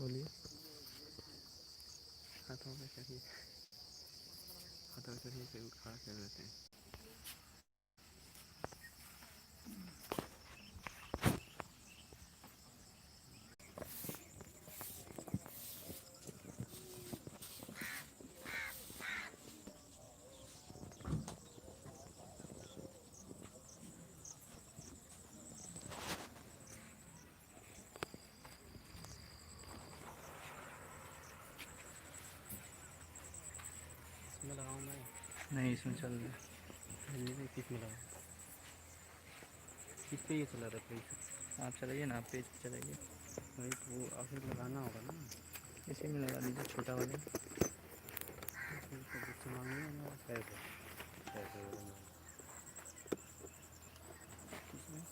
बोलिए। हाथों पे करिए, हाथों पे करिए, फिर खड़ा कर देते हैं। इसमें लगाऊँ मैं? नहीं, इसमें चल रहा है। किस में लगाऊँ? किस पे ये चला रहा है? आप चलाइए ना, आप पेज पे चलाइए। वही तो, वो आखिर लगाना होगा ना। इसी में लगा दीजिए, छोटा वाले। सामान नहीं है पैसे पैसे किसमें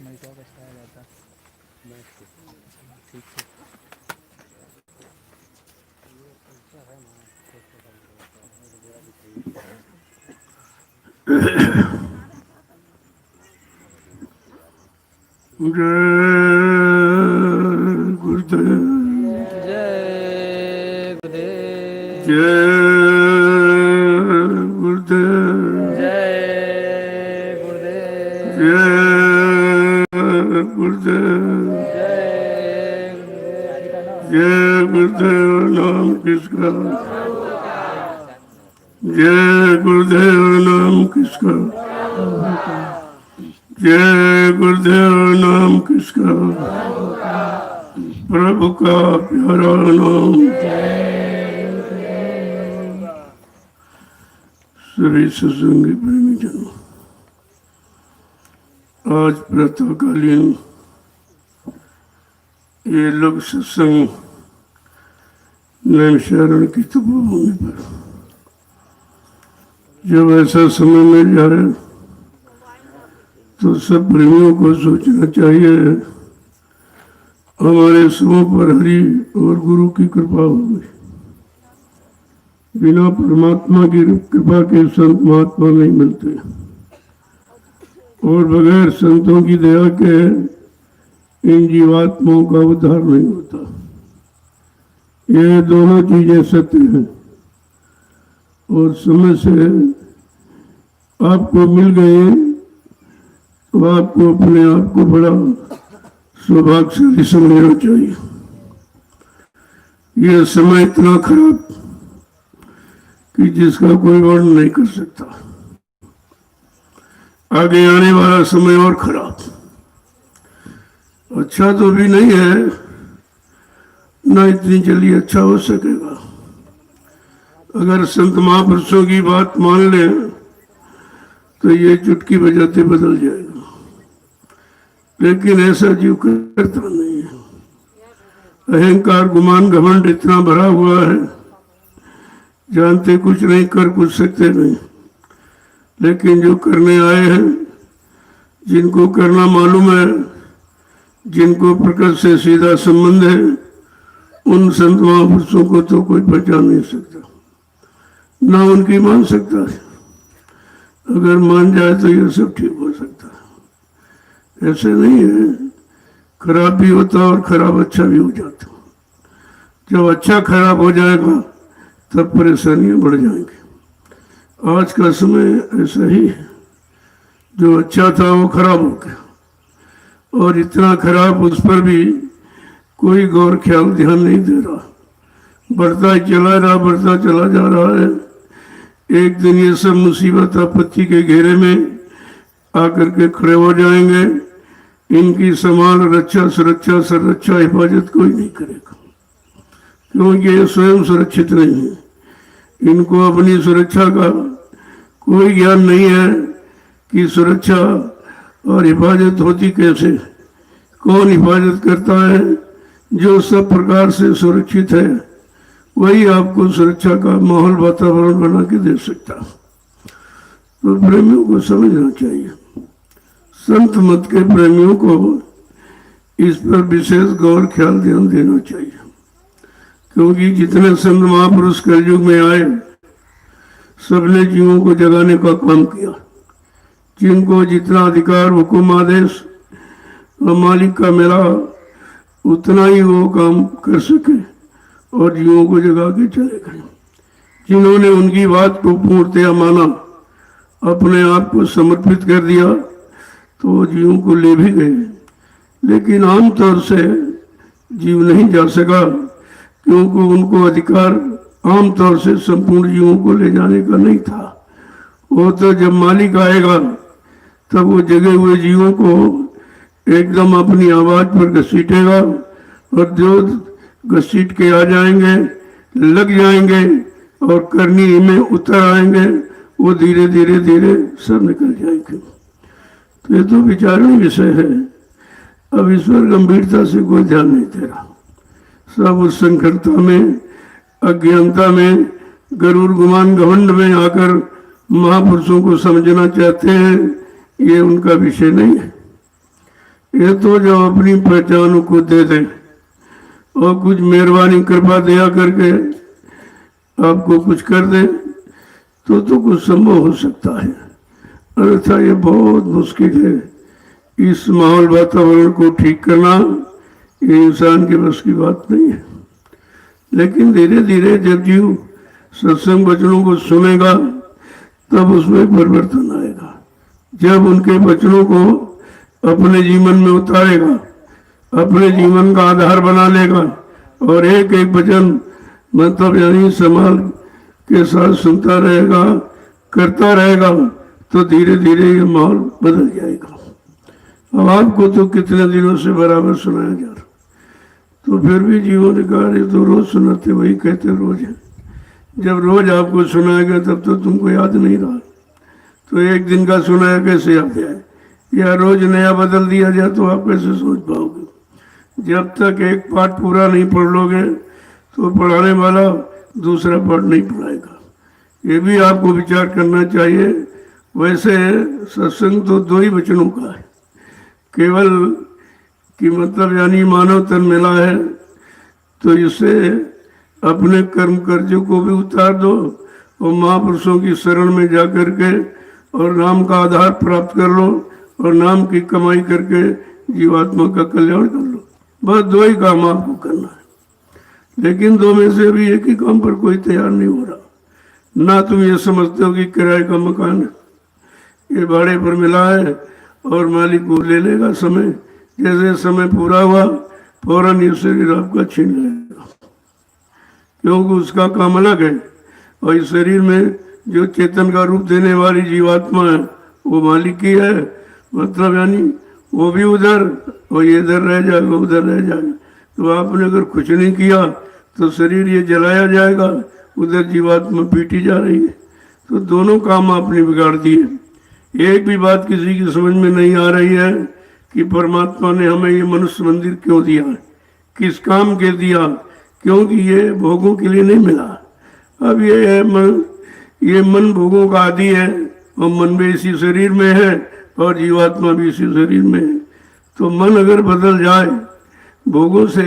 मैं तो अच्छा जाता। ठीक है। अच्छा है ना, जय गुरुदेव, जय गुरुदेव, जय गुरुदेव, जय गुरुदेव, जय गुरुदेव, जय गुरुदेव नाम किसका, जय गुरुदेव नाम किसका, जय गुरुदेव नाम किसका, प्रभु का प्यारा नाम। सभी सत्संगी प्रेमी जनों, आज प्रातःकालीन ये लोग सत्संग नैमिषारण्य की तपोभूमि पर जब ऐसा समय मिल जाए तो सब प्रेमियों को सोचना चाहिए हमारे समूह पर हरि और गुरु की कृपा होगी। बिना परमात्मा की कृपा के संत महात्मा नहीं मिलते और बगैर संतों की दया के इन जीवात्माओं का उद्धार नहीं होता। ये दोनों चीजें सत्य हैं और समय से आपको मिल गए तो आपको अपने आप को बड़ा सौभाग्यशाली समझना चाहिए। यह समय इतना खराब कि जिसका कोई वर्णन नहीं कर सकता। आगे आने वाला समय और खराब, अच्छा तो भी नहीं है, ना इतनी जल्दी अच्छा हो सकेगा। अगर संत महापुरुषों की बात मान लें तो ये चुटकी बजाते बदल जाएगा, लेकिन ऐसा जीव करता नहीं है। अहंकार गुमान घमंड इतना भरा हुआ है, जानते कुछ नहीं, कर कुछ सकते नहीं। लेकिन जो करने आए हैं, जिनको करना मालूम है, जिनको प्रकृति से सीधा संबंध है, उन संत महापुरुषों को तो कोई पहचान नहीं सकता, ना उनकी मान सकता है। अगर मान जाए तो ये सब ठीक हो सकता है। ऐसे नहीं है, खराब भी होता और खराब अच्छा भी हो जाता। जब अच्छा खराब हो जाएगा तब परेशानियां बढ़ जाएंगी। आज का समय ऐसा ही है, जो अच्छा था वो खराब हो गया और इतना खराब उस पर भी कोई गौर ख्याल ध्यान नहीं दे रहा, बढ़ता चला चला जा रहा है। एक दिन ये सब मुसीबत आपत्ति के घेरे में आकर के खड़े हो जाएंगे। इनकी संभाल, रक्षा, सुरक्षा, संरक्षा, हिफाजत कोई नहीं करेगा, क्योंकि ये स्वयं सुरक्षित नहीं है। इनको अपनी सुरक्षा का कोई ज्ञान नहीं है कि सुरक्षा और हिफाजत होती कैसे। कौन हिफाजत करता है? जो सब प्रकार से सुरक्षित है वही आपको सुरक्षा का माहौल, वातावरण बना के दे सकता। तो प्रेमियों को समझना चाहिए, संत मत के प्रेमियों को इस पर विशेष गौर ख्याल ध्यान देना चाहिए, क्योंकि जितने संत महापुरुष कलयुग में आए सबने जीवों को जगाने का काम किया। जिनको जितना अधिकार, हुक्म, आदेश और मालिक का मिला उतना ही वो काम कर सके और जीवों को जगा के चले गए। जिन्होंने उनकी बात को पूर्णतया माना, अपने आप को समर्पित कर दिया, तो वो जीवों को ले भी गए। लेकिन आमतौर से जीव नहीं जा सका, क्योंकि उनको अधिकार आमतौर से संपूर्ण जीवों को ले जाने का नहीं था। वो तो जब मालिक आएगा तब वो जगे हुए जीवों को एकदम अपनी आवाज पर घसीटेगा, और जो घसीट के आ जाएंगे, लग जाएंगे और करनी में उतर आएंगे, वो धीरे धीरे धीरे सब निकल जाएंगे। तो ये तो विचारणीय विषय है। अब इस पर गंभीरता से कोई ध्यान नहीं दे रहा। सब उस संकटता में, अज्ञानता में, गरूर गुमान घमंड में आकर महापुरुषों को समझना चाहते हैं। ये उनका विषय नहीं है। ये तो जो अपनी पहचान को दे दे और कुछ मेहरबानी कृपा दया करके आपको कुछ कर दे तो कुछ संभव हो सकता है, अन्यथा ये बहुत मुश्किल है। इस माहौल, वातावरण को ठीक करना ये इंसान के बस की बात नहीं है। लेकिन धीरे धीरे जब जीव सत्संग वचनों को सुनेगा तब उसमें परिवर्तन आएगा। जब उनके वचनों को अपने जीवन में उतारेगा, अपने जीवन का आधार बना लेगा और एक एक वचन मतलब यानी संभाल के साथ सुनता रहेगा, करता रहेगा, तो धीरे धीरे ये माहौल बदल जाएगा। अब आपको तो कितने दिनों से बराबर सुनाया जा रहा, तो फिर भी जीवन ने कहा ये तो रोज सुनाते, वही कहते रोज है। जब रोज आपको सुनाया गया तब तो तुमको याद नहीं रहा, तो एक दिन का सुनाया कैसे याद आए? या रोज नया बदल दिया जाए तो आप कैसे सोच पाओगे? जब तक एक पाठ पूरा नहीं पढ़ लोगे तो पढ़ाने वाला दूसरा पाठ नहीं पढ़ाएगा। ये भी आपको विचार करना चाहिए। वैसे सत्संग तो दो ही वचनों का है, केवल कि मतलब यानी मानव तन मिला है तो इससे अपने कर्म कर्जों को भी उतार दो और महापुरुषों की शरण में जा कर के और नाम का आधार प्राप्त कर लो और नाम की कमाई करके जीवात्मा का कल्याण कर लो। बस दो ही काम आपको करना है। लेकिन दो में से अभी एक ही काम पर कोई तैयार नहीं हो रहा। ना तुम ये समझते हो कि किराए का मकान है, ये भाड़े पर मिला है और मालिक को ले लेगा समय, जैसे समय पूरा हुआ फौरन ये शरीर आपका छीन लेगा, क्योंकि उसका काम अलग है। और इस शरीर में जो चेतन का रूप देने वाली जीवात्मा है वो मालिक की है, मतलब यानी वो भी उधर और ये इधर रह जाएगा, उधर रह जाएगा। तो आपने अगर कुछ नहीं किया तो शरीर ये जलाया जाएगा, उधर जीवात्मा पीटी जा रही है। तो दोनों काम आपने बिगाड़ दिए। एक भी बात किसी की समझ में नहीं आ रही है कि परमात्मा ने हमें ये मनुष्य मंदिर क्यों दिया है, किस काम के दिया, क्योंकि ये भोगों के लिए नहीं मिला। अब ये मन भोगों का आदि है और मन भी इसी शरीर में है और जीवात्मा भी इसी शरीर में है। तो मन अगर बदल जाए, भोगों से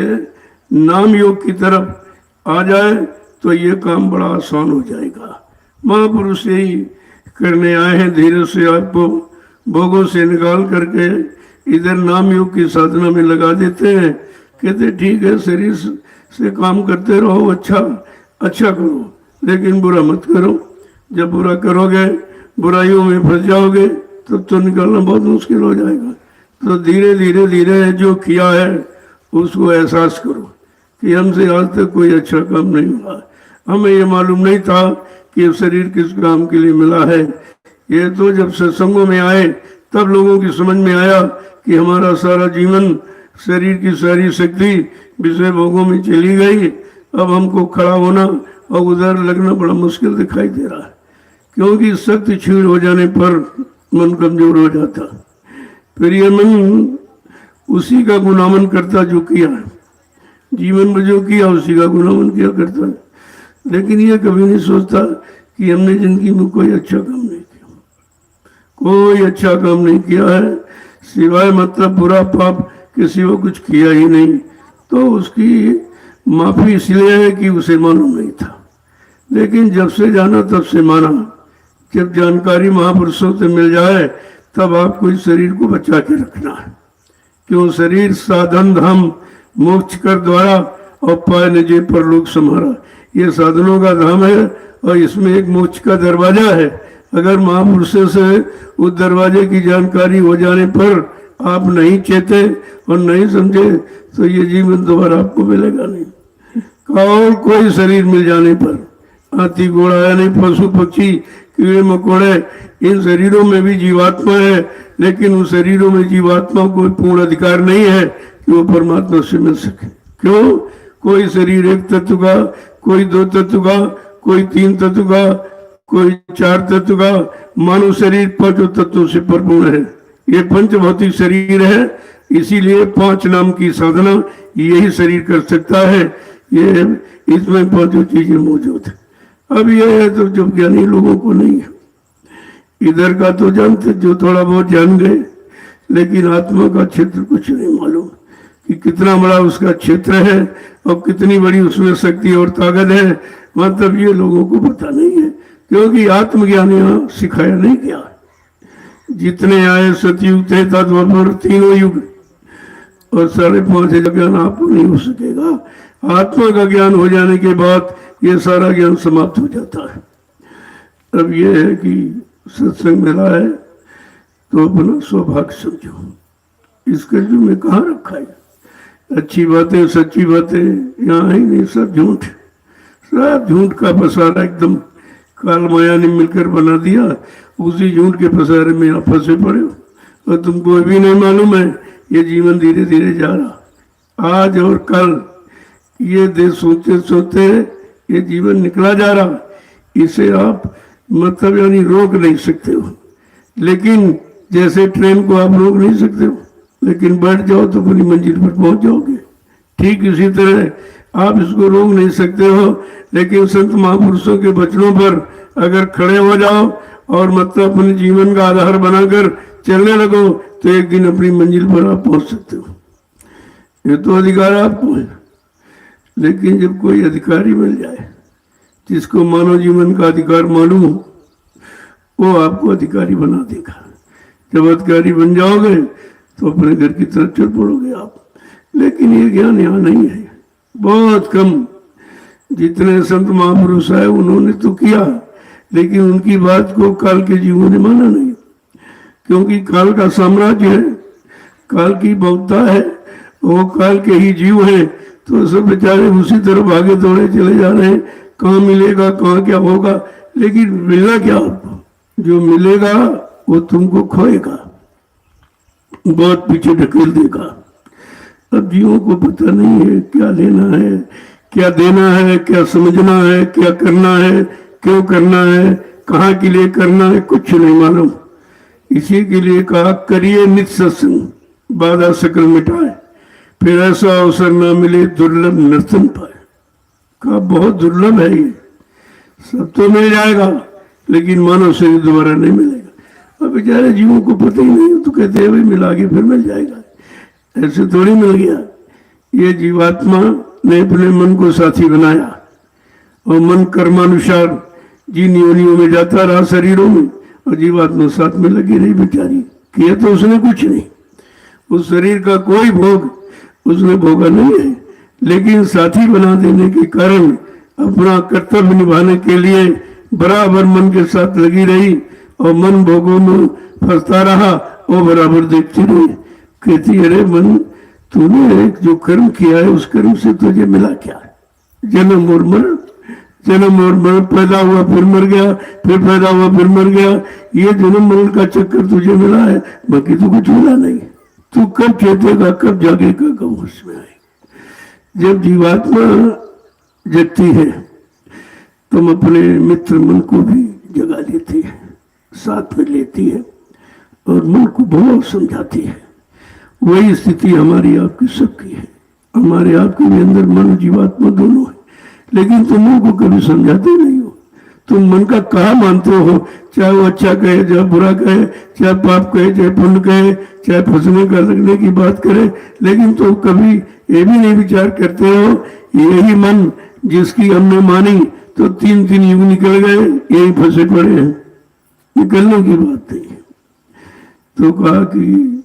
नाम योग की तरफ आ जाए तो ये काम बड़ा आसान हो जाएगा। महापुरुष यही करने आए हैं, धीरे से आपको भोगों से निकाल करके इधर नाम योग की साधना में लगा देते हैं। कहते ठीक है, शरीर से काम करते रहो, अच्छा करो, लेकिन बुरा मत करो। जब बुरा करोगे, बुराइयों में फंस जाओगे, तब तो निकलना बहुत मुश्किल हो जाएगा। तो धीरे धीरे धीरे जो किया है उसको एहसास करो कि हमसे आज तक कोई अच्छा काम नहीं हुआ। हमें ये मालूम नहीं था कि ये शरीर किस काम के लिए मिला है। ये तो जब सत्संगों में आए तब लोगों की समझ में आया कि हमारा सारा जीवन, शरीर की सारी शक्ति विषय भोगों में चली गई। अब हमको खड़ा होना और उधर लगना बड़ा मुश्किल दिखाई दे रहा है, क्योंकि शक्ति क्षीण हो जाने पर मन कमजोर हो जाता। फिर ये मन उसी का गुनामन करता जो किया है, जीवन में जो किया उसी का गुनामन किया करता है। लेकिन ये कभी नहीं सोचता कि हमने जिंदगी में कोई अच्छा काम नहीं किया, कोई अच्छा काम नहीं किया है, सिवाय मतलब बुरा पाप के सिवा कुछ किया ही नहीं। तो उसकी माफी इसलिए है कि उसे मालूम नहीं था, लेकिन जब से जाना तब से माना। जब जानकारी महापुरुषों से मिल जाए तब आपको इस शरीर को बचा के रखना है। क्यों? शरीर साधन धाम मोक्ष कर द्वारा और पाए निजे परलोक समारा, ये साधनों का धाम है और इसमें एक मोक्ष का दरवाजा है। अगर महापुरुषों से उस दरवाजे की जानकारी हो जाने पर आप नहीं चेते और नहीं समझे तो ये जीवन दोबारा आपको मिलेगा नहीं। और कोई शरीर मिल जाने पर, हाथी घोड़ा यानी पशु पक्षी कीड़े मकोड़े, इन शरीरों में भी जीवात्मा है, लेकिन उन शरीरों में जीवात्मा को पूर्ण अधिकार नहीं है कि वो परमात्मा से मिल सके। क्यों? कोई शरीर एक तत्व का, कोई दो तत्व का, कोई तीन तत्व का, कोई चार तत्व का। मानव शरीर पांचों तत्वों से परिपूर्ण है। ये पंच भौतिक शरीर है, इसीलिए 5 नाम की साधना यही शरीर कर सकता है। ये इसमें पांचों चीजें मौजूद है। अब ये है तो जो ज्ञानी लोगों को नहीं है, इधर का तो जानते, जो थोड़ा बहुत जान गए, लेकिन आत्मा का क्षेत्र कुछ नहीं मालूम कि कितना बड़ा उसका क्षेत्र है और कितनी बड़ी उसमें शक्ति और ताकत है। मतलब ये लोगों को पता नहीं है, क्योंकि आत्मज्ञान यहाँ सिखाया नहीं गया। जितने आए सतयुग थे तत्वर 3 युग और 5.5 ज्ञान आपको नहीं हो सकेगा। आत्मा का ज्ञान हो जाने के बाद ये सारा ज्ञान समाप्त हो जाता है। अब ये है कि सत्संग मिला है तो अपना सौभाग्य समझो। इसके जो में कहाँ रखा है? अच्छी बातें, सच्ची बातें यहाँ ही नहीं, सब झूठ, सब झूठ का पसारा एकदम काल माया ने मिलकर बना दिया। उसी झूठ के पसारे में आप फंसे पड़े हो और तुमको अभी नहीं मालूम है ये जीवन धीरे धीरे जा रहा। आज और कल ये देश सोचते सोचते ये जीवन निकला जा रहा। इसे आप मतलब यानी रोक नहीं सकते हो, लेकिन जैसे ट्रेन को आप रोक नहीं सकते हो, लेकिन बैठ जाओ तो अपनी मंजिल पर पहुंच जाओगे। ठीक इसी तरह आप इसको रोक नहीं सकते हो, लेकिन संत महापुरुषों के वचनों पर अगर खड़े हो जाओ और मतलब अपने जीवन का आधार बनाकर चलने लगो तो एक दिन अपनी मंजिल पर आप पहुंच सकते हो। ये तो अधिकार आपको है। लेकिन जब कोई अधिकारी मिल जाए जिसको मानव जीवन का अधिकार मालूम हो, वो आपको अधिकारी बना देगा। जब अधिकारी बन जाओगे तो अपने घर की तरफ चल पड़ोगे आप। लेकिन ये ज्ञान यहाँ नहीं है, बहुत कम। जितने संत महापुरुष आए उन्होंने तो किया, लेकिन उनकी बात को काल के जीवों ने माना नहीं, क्योंकि काल का साम्राज्य है, काल की बहुता है, वो काल के ही जीव हैं। तो सब बेचारे उसी तरफ आगे दौड़े चले जा रहे हैं, कहाँ मिलेगा, कहाँ क्या होगा। लेकिन मिलना क्या आपको? जो मिलेगा वो तुमको खोएगा, बहुत पीछे ढकेल देगा। अब जीवों को पता नहीं है क्या लेना है, क्या देना है, क्या समझना है, क्या करना है, क्यों करना है, कहाँ के लिए करना है, कुछ नहीं मालूम। इसी के लिए कहा करिए नित्य सत्संग, बाधा सकल मिटाए, फिर ऐसा अवसर ना मिले दुर्लभ नर्तन पाए। कहा बहुत दुर्लभ है ये, सब तो मिल जाएगा लेकिन मानव शरीर दोबारा नहीं मिलेगा। अब बेचारे जीवों को पता ही नहीं, तो कहते हैं भाई मिला के फिर मिल जाएगा। ऐसे थोड़ी मिल गया। ये जीवात्मा ने अपने मन को साथी बनाया और मन कर्मानुसार जिन योनियों में जाता रहा शरीरों में, और जीवात्मा साथ में लगी रही बेचारी। किया तो उसने कुछ नहीं, उस शरीर का कोई भोग उसने भोगा नहीं है, लेकिन साथी बना देने के कारण अपना कर्तव्य निभाने के लिए बराबर मन के साथ लगी रही और मन भोगों में फंसता रहा और बराबर देखती रही। कहती अरे मन, तूने जो कर्म किया है उस कर्म से तुझे मिला क्या? जन्म और मरण, जन्म और मरण, पैदा हुआ फिर मर गया, फिर पैदा हुआ फिर मर गया, ये जन्म मरण का चक्कर तुझे मिला है, बाकी तो कुछ मिला नहीं। तू कब चेतेगा, कब जागेगा, कब होश में आएगा। जब जीवात्मा जगती है तुम अपने मित्र मन को भी जगा लेती है, साथ में लेती है और मन को बहुत समझाती है। वही स्थिति हमारी आपकी सबकी है। हमारे आपके भी अंदर मन जीवात्मा दोनों है, लेकिन तुम मन को कभी समझाते नहीं हो। तुम मन का कहा मानते हो, चाहे वो अच्छा कहे, चाहे बुरा कहे, चाहे पाप कहे, चाहे पुण्य कहे, चाहे फंसने का लगने की बात करे, लेकिन तुम कभी ये भी नहीं विचार करते हो यही मन जिसकी हमने मानी तो 3 युग निकल गए, यही फंसे पड़े हैं, निकलने की बात नहीं है। तो कहा कि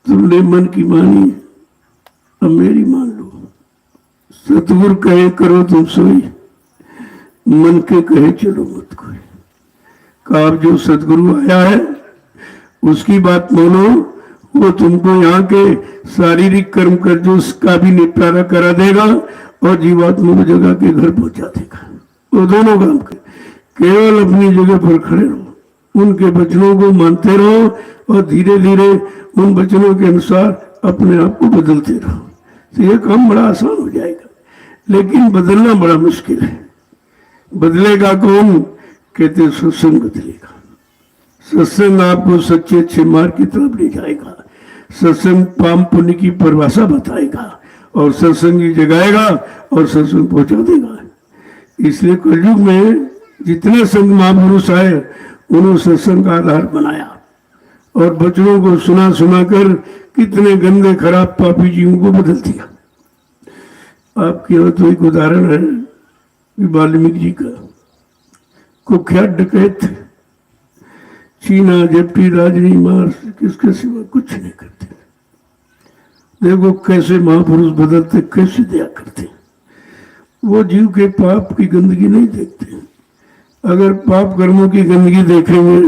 तुमने मन की मानी, अब मेरी मान लो। सतगुरु कहे करो तुम सोई, मन के कहे चलो मत कोई। कहा अब जो सतगुरु आया है उसकी बात मानो, वो तुमको यहाँ के शारीरिक कर्म कर जो उसका भी निपटारा करा देगा और जीवात्मा को जगह के घर पहुंचा देगा। वो दोनों काम के केवल अपनी जगह पर खड़े रहो, उनके वचनों को मानते रहो और धीरे धीरे उन वचनों के अनुसार अपने आप को बदलते रहो, तो ये काम बड़ा आसान हो जाएगा। लेकिन बदलना बड़ा मुश्किल है। बदलेगा कौन? कहते सत्संग बदलेगा। सत्संग आपको सच्चे अच्छे मार्ग की तरफ ले जाएगा। सत्संग पाप पुण्य की परिभाषा बताएगा और सत्संग ही जगाएगा और सत्संग पहुंचा देगा। इसलिए कलयुग में जितने संत महापुरुष आए उन्होंने सत्संग का आधार बनाया और बचनों को सुना सुना कर कितने गंदे खराब पापी जीवों को बदल दिया। आपके यहाँ तो एक उदाहरण है वाल्मीकि जी का। कुख्यात डकैत चीना जप्टी राजनी मार किसके सिवा कुछ नहीं करते। देखो कैसे महापुरुष बदलते, कैसे दया करते। वो जीव के पाप की गंदगी नहीं देखते। अगर पाप कर्मों की गंदगी देखेंगे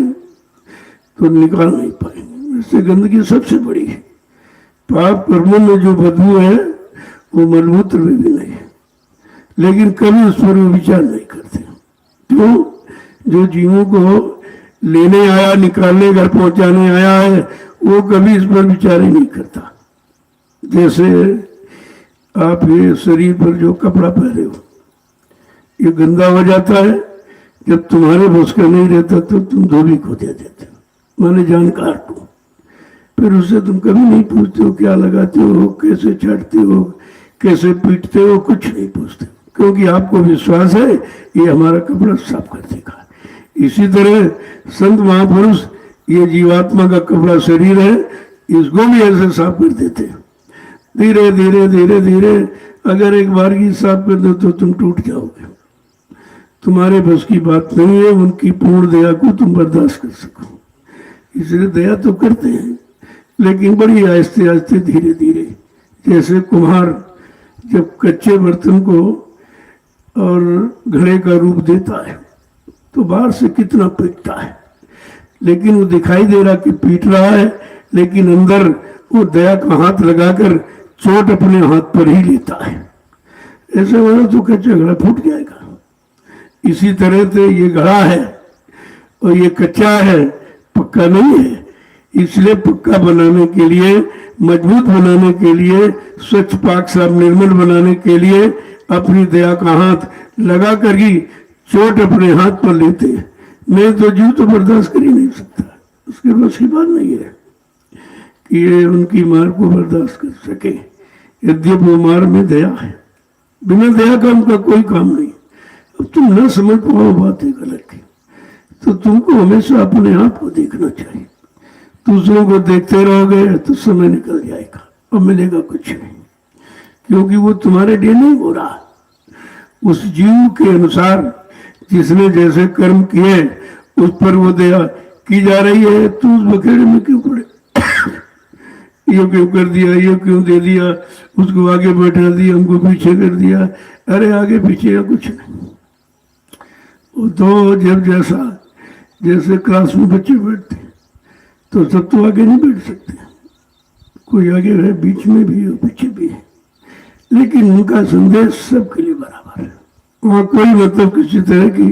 तो निकाल नहीं पाएंगे। इससे गंदगी सबसे बड़ी है। पाप कर्मों में जो बदबू है वो मलमूत्र में भी नहीं है, लेकिन कभी उस पर विचार नहीं करते। क्यों? जो जीवों को लेने आया, निकालने, घर पहुंचाने आया है, वो कभी इस पर विचार ही नहीं करता। जैसे आप ये शरीर पर जो कपड़ा पहने हो, ये गंदा हो जाता है, जब तुम्हारे बस का नहीं रहता तो तुम धोबी को दे देते हो, माने जानकार को। फिर उससे तुम कभी नहीं पूछते हो क्या लगाते हो, कैसे छाटते हो, कैसे पीटते हो, कुछ नहीं पूछते, क्योंकि आपको विश्वास है ये हमारा कपड़ा साफ कर देगा। इसी तरह संत महापुरुष ये जीवात्मा का कपड़ा शरीर है, इसको भी ऐसे साफ कर देते हैं। धीरे धीरे धीरे धीरे अगर एक बार की साफ कर दो तो तुम टूट जाओगे। तुम्हारे बस की बात नहीं है उनकी पूर्ण दया को तुम बर्दाश्त कर सको। इसलिए दया तो करते हैं, लेकिन बड़ी आहिस्ते आहिस्ते धीरे धीरे। जैसे कुम्हार जब कच्चे बर्तन को और घड़े का रूप देता है तो बाहर से कितना पीटता है, लेकिन वो दिखाई दे रहा कि पीट रहा है, लेकिन अंदर वो दया का हाथ लगाकर चोट अपने हाथ पर ही लेता है। ऐसे वाला तो कच्चा घड़ा फूट जाएगा। इसी तरह से ये घड़ा है और ये कच्चा है, पक्का नहीं है। इसलिए पक्का बनाने के लिए, मजबूत बनाने के लिए, स्वच्छ पाक साफ निर्मल बनाने के लिए अपनी दया का हाथ लगा कर ही चोट अपने हाथ पर लेते हैं। नहीं तो जीव तो बर्दाश्त कर ही नहीं सकता। उसके बस की बात नहीं है कि ये उनकी मार को बर्दाश्त कर सके। यद्यपि वो मार में दया है, बिना दया का उनका कोई काम नहीं। अब तुम न समझ पाओ बातें गलत की, तो तुमको हमेशा अपने आप को देखना चाहिए। दूसरों को देखते रहोगे तो समय निकल जाएगा और मिलेगा कुछ नहीं, क्योंकि वो तुम्हारे लिए नहीं हो रहा। उस जीव के अनुसार जिसने जैसे कर्म किए उस पर वो दया की जा रही है। तू उस बखेड़े में क्यों पड़े? ये क्यों कर दिया, ये क्यों दे दिया, उसको आगे बैठा दिया, हमको पीछे कर दिया। अरे आगे पीछे या कुछ नहीं। वो तो जब जैसे क्लास में बच्चे बैठते तो सब तो आगे नहीं बैठ सकते, कोई आगे है, बीच में भी है, पीछे भी है, लेकिन उनका संदेश सबके लिए बराबर है। वहाँ कोई मतलब किसी तरह की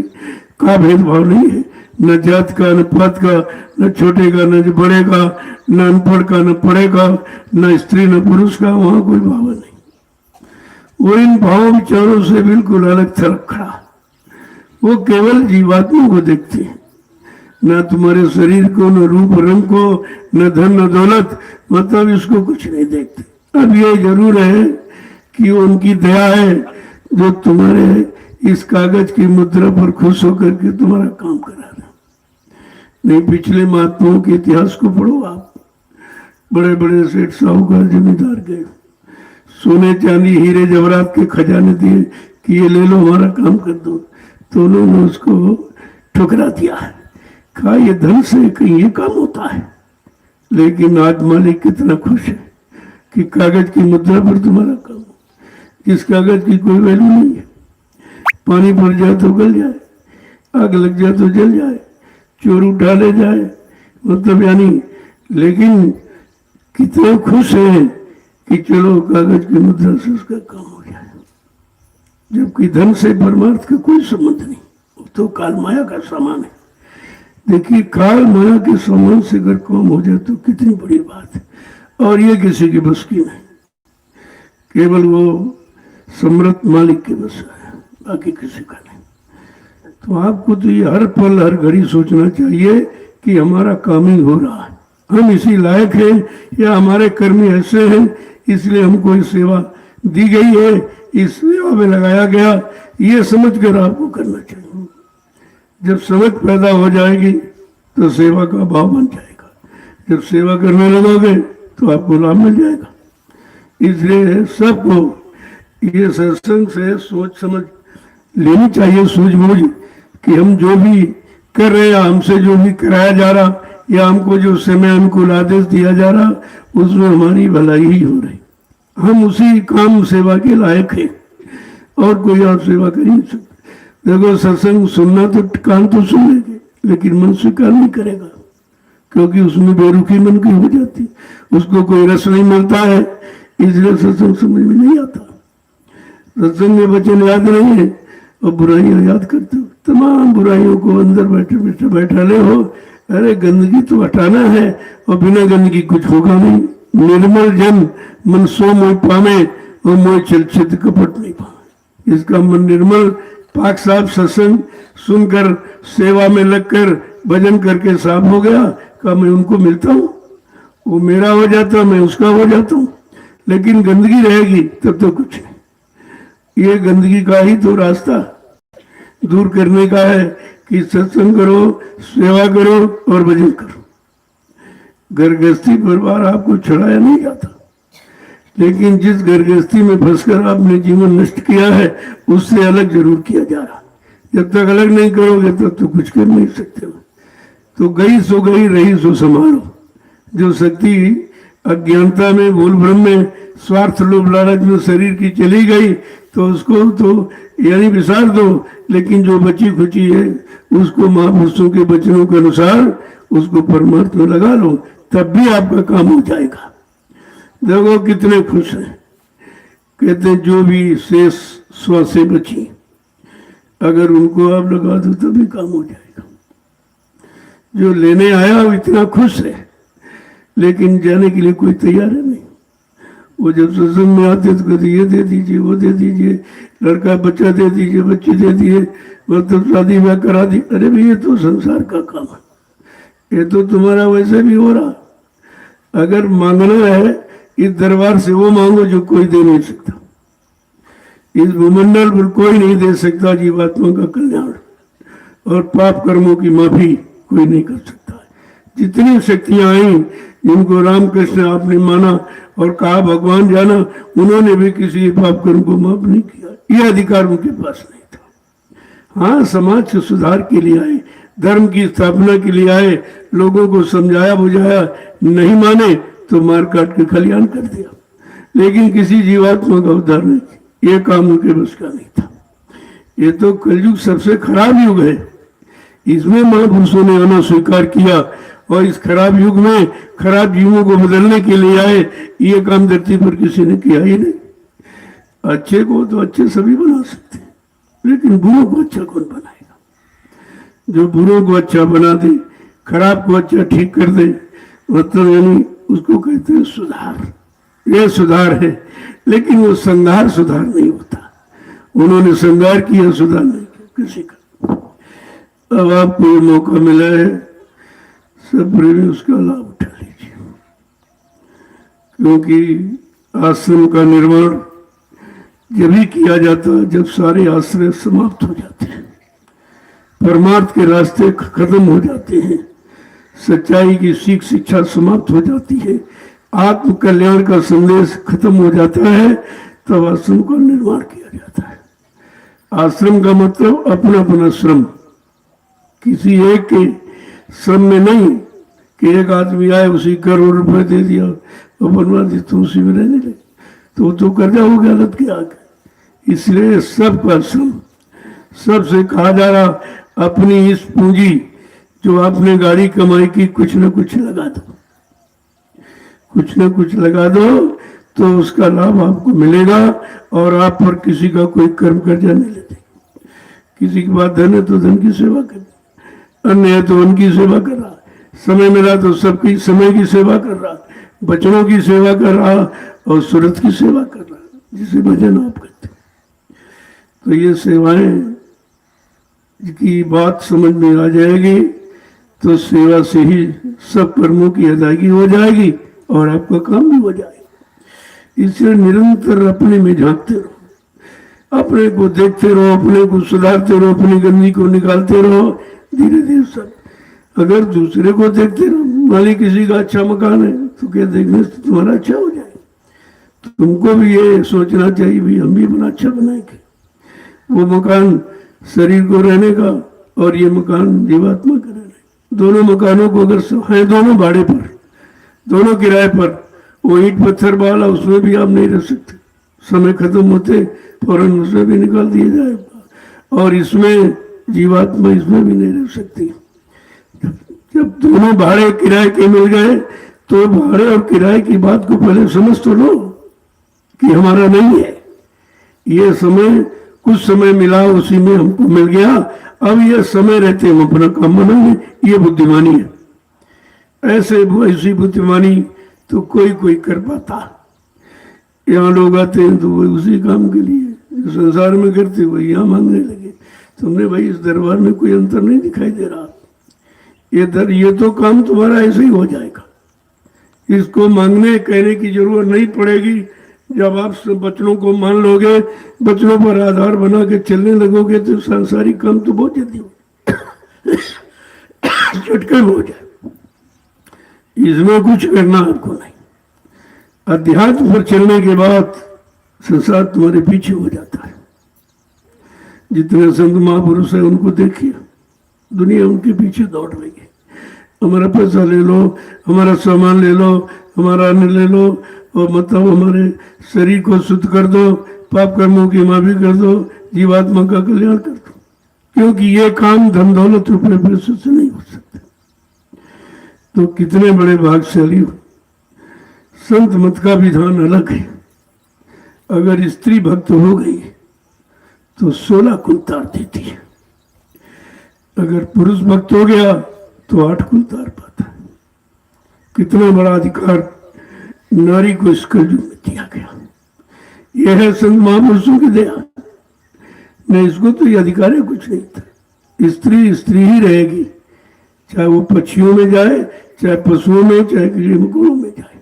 का भेदभाव नहीं है, न जात का, न पात का, न छोटे का, न बड़े का, न अनपढ़ का, न पढ़े का, न स्त्री न पुरुष का, वहाँ कोई भाव नहीं। वो इन भाव विचारों से बिल्कुल अलग थलग खड़ा। वो केवल जीवात्मा को देखते हैं, न तुम्हारे शरीर को, न रूप रंग को, न धन न दौलत, मतलब इसको कुछ नहीं देखते। अब ये जरूर है कि उनकी दया है जो तुम्हारे इस कागज की मुद्रा पर खुश होकर के तुम्हारा काम करा रहे। नहीं, पिछले महात्माओं के इतिहास को पढ़ो आप। बड़े बड़े सेठ साहूकार जमींदार गए, सोने चांदी हीरे जवाहरात के खजाने दिए कि ये ले लो हमारा काम कर दो, तो उन्होंने उसको ठुकरा दिया, कहा ये धन से कहीं ये काम होता है। लेकिन आज मालिक कितना खुश है कि कागज की मुद्रा पर तुम्हारा काम हो। इस कागज की कोई वैल्यू नहीं है, पानी पड़ जाए तो गल जाए, आग लग जाए तो जल जाए, चोर उठा ले जाए, मतलब यानी, लेकिन कितना खुश है कि चलो कागज की मुद्रा से उसका काम हो जाए। जबकि धन से परमार्थ का कोई संबंध नहीं, वो तो काल माया का सामान है। देखिए, काल माया के सामान से अगर काम हो जाए तो कितनी बड़ी बात है। और ये किसी की बस की नहीं, केवल वो समर्थ मालिक के बस है, बाकी किसी का नहीं। तो आपको तो ये हर पल हर घड़ी सोचना चाहिए कि हमारा काम ही हो रहा है, हम इसी लायक हैं, या हमारे कर्मी ऐसे हैं इसलिए हमको ये सेवा दी गई है, इस सेवा में लगाया गया, ये समझ कर आपको करना चाहिए। जब समझ पैदा हो जाएगी तो सेवा का भाव बन जाएगा। जब सेवा करने लगोगे तो आपको लाभ मिल जाएगा। इसलिए सबको ये सत्संग से सोच समझ लेनी चाहिए, सूझबूझ, कि हम जो भी कर रहे हैं, हमसे जो भी कराया जा रहा, या हमको जो समय अनुकूल आदेश दिया जा रहा, उसमें हमारी भलाई ही हो रही। हम उसी काम सेवा के लायक हैं और कोई और सेवा कर ही नहीं सकते। देखो, सत्संग सुनना तो कान तो सुन लेंगे, लेकिन मन स्वीकार नहीं करेगा, क्योंकि उसमें बेरुखी मन की हो जाती, उसको कोई रस नहीं मिलता है, इसलिए सत्संग समझ में नहीं आता। सत्संग में वचन याद नहीं है और बुराइयां याद करते हो, तमाम बुराइयों को अंदर बैठे बैठे बैठा ले हो। अरे गंदगी तो हटाना है, और बिना गंदगी कुछ होगा नहीं। निर्मल जन मन सो मोह पावे, और मोह चल चित कपट नहीं पावे। इसका मन निर्मल पाक साफ सत्संग सुनकर सेवा में लगकर भजन करके साफ हो गया, का मैं उनको मिलता हूँ, वो मेरा हो जाता, मैं उसका हो जाता हूँ। लेकिन गंदगी रहेगी तब तो कुछ नहीं। ये गंदगी का ही तो रास्ता दूर करने का है कि सत्संग करो, सेवा करो और भजन करो। घर गृहस्थी परिवार आपको छुड़ाया नहीं जाता, लेकिन जिस घर गृहस्थी में फंसकर आपने जीवन नष्ट किया है, उससे अलग जरूर किया जा रहा। जब तक अलग नहीं करोगे तब तो कुछ कर नहीं सकते। तो गई सो गई, रही सो संभालो। जो शक्ति अज्ञानता में, भूल भ्रम में, स्वार्थ लोभ लालच में शरीर की चली गई, तो उसको तो यानी विसार दो, लेकिन जो बची खुची है उसको महापुरुषों के वचनों के अनुसार उसको परमार्थ में लगा लो, तब भी आपका काम हो जाएगा। देखो कितने खुश हैं, कहते हैं जो भी शेष श्वासें बची, अगर उनको आप लगा दो तभी काम हो जाएगा। जो लेने आया वो इतना खुश है, लेकिन जाने के लिए कोई तैयार है नहीं। वो जब सत्संग में आते तो कहते ये दे दीजिए, वो दे दीजिए, लड़का बच्चा दे दीजिए, बच्ची दे दिए, मतलब शादी ब्याह करा दी। अरे भाई ये तो संसार का काम है, ये तो तुम्हारा वैसे भी हो रहा। अगर मांगना है इस दरबार से वो मांगो जो कोई दे नहीं सकता। इस भूमंडल पर कोई नहीं दे सकता जीवात्मा का कल्याण, और पाप कर्मों की माफी कोई नहीं कर सकता। जितनी शक्तियां आई, जिनको रामकृष्ण आपने माना और कहा भगवान जाना, उन्होंने भी किसी पाप कर्म को माफ नहीं किया। यह अधिकार उनके पास नहीं था। हाँ, समाज के सुधार के लिए आए, धर्म की स्थापना के लिए आए, लोगों को समझाया बुझाया, नहीं माने तो मार काट के खलियान कर दिया, लेकिन किसी जीवात्मा का उद्धार नहीं किया। ये काम उनके बस का नहीं था। ये तो कलयुग सबसे खराब युग है, इसमें महापुरुषों ने आना स्वीकार किया, और इस खराब युग में खराब जीवों को बदलने के लिए आए। ये काम धरती पर किसी ने किया ही नहीं। अच्छे को तो अच्छे सभी बना सकते हैं, लेकिन बुरों को अच्छा कौन बनाएगा? जो बुरों को अच्छा बना दे, खराब को अच्छा ठीक कर दे, मतलब यानी उसको कहते हैं सुधार। यह सुधार है, लेकिन वो संहार सुधार नहीं होता। उन्होंने संहार किया, सुधार नहीं किया किसी का। अब आपको ये मौका मिला है, सब प्रेमी उसका लाभ उठा लीजिए, क्योंकि आश्रम का निर्माण जब ही किया जाता है जब सारे आश्रय समाप्त हो जाते हैं, परमार्थ के रास्ते खत्म हो जाते हैं, सच्चाई की सीख शिक्षा समाप्त हो जाती है, आत्म कल्याण का संदेश खत्म हो जाता है, तब आश्रम का निर्माण किया जाता है। आश्रम का मतलब अपना अपना श्रम, किसी एक के श्रम में नहीं कि एक आदमी आए उसी करोड़ रुपए दे दिया और बनवा दी तो उसी में रहने लगे, तो कर्जा हो गया हालत के आगे। इसलिए सबका श्रम, सबसे कहा जा रहा अपनी इस पूंजी जो आपने गाड़ी कमाई की कुछ न कुछ लगा दो, कुछ न कुछ लगा दो, तो उसका लाभ आपको मिलेगा और आप पर किसी का कोई कर्म कर्जा नहीं लेते। किसी की बात धन है तो धन की सेवा कर, अन्य है तो उनकी सेवा कर रहा, समय मिला तो सबकी समय की सेवा कर रहा, बचनों की सेवा कर रहा और सूरत की सेवा कर रहा, जिसे भजन आप करते। तो ये सेवाएं की बात समझ में आ जाएगी तो सेवा से ही सब कर्मों की अदायगी हो जाएगी और आपका काम भी हो जाएगा। इसलिए निरंतर अपने में झांकते रहो, अपने को देखते रहो, अपने को सुधारते रहो, अपनी गंदगी को निकालते रहो। धीरे धीरे सब, अगर दूसरे को देखते रहो, मालिक किसी का अच्छा मकान है तो क्या देखने से तुम्हारा अच्छा हो जाए, तो तुमको भी ये सोचना चाहिए भी हम भी अपना अच्छा बनाएंगे। वो मकान शरीर को रहने का और ये मकान जीवात्मा का रहने, दोनों मकानों को अगर है दोनों भाड़े पर, दोनों किराए पर, वो ईंट पत्थर वाला उसमें भी आप नहीं रह सकते, समय खत्म होते फौरन उसमें भी निकाल दिया जाएगा, और इसमें जीवात्मा इसमें भी नहीं रह सकती। जब दोनों भाड़े किराए के मिल गए तो भाड़े और किराए की बात को पहले समझ तो लो कि हमारा नहीं है, ये समय कुछ समय मिला उसी में हमको मिल गया, अब ये समय रहते हम अपना काम बनाएंगे, ये बुद्धिमानी है। ऐसी बुद्धिमानी तो कोई कर पाता। यहाँ लोग आते हैं तो वो उसी काम के लिए संसार में करते हुए यहाँ मांगने लगे। तुमने भाई इस दरबार में कोई अंतर नहीं दिखाई दे रहा, ये तो काम तुम्हारा ऐसे ही हो जाएगा, इसको मांगने कहने की जरूरत नहीं पड़ेगी। जब आप सब बचनों को मान लोगे, बचनों पर आधार बना के चलने लगोगे तो सांसारिक काम तो बहुत जल्दी हो झटके में हो जाए, इसमें कुछ करना आपको नहीं। अध्यात्म पर चलने के बाद संसार तुम्हारे पीछे हो जाता है। जितने संत महापुरुष है उनको देखिए, दुनिया उनके पीछे दौड़ रही है। हमारा पैसा ले लो, हमारा सामान ले लो, हमारा अन्न ले लो, और मतलब हमारे शरीर को शुद्ध कर दो, पाप कर्मों की माफी कर दो, जीवात्मा का कल्याण कर दो, क्योंकि ये काम धन दौलत रुपये पैसे से नहीं हो सकते। तो कितने बड़े भाग्यशाली हो। संत मत का विधान अलग है। अगर स्त्री भक्त हो गई तो 16 कुल तार देती है, अगर पुरुष भक्त हो गया तो 8 कुल तार पाता है। कितना बड़ा अधिकार नारी को इस कलयुग में दिया गया। यह है संत महापुरुषों की दया। नहीं इसको तो ये अधिकार है कुछ नहीं था। स्त्री स्त्री ही रहेगी, चाहे वो पक्षियों में जाए, चाहे पशुओं में, चाहे कीड़े मकोड़ों में जाए।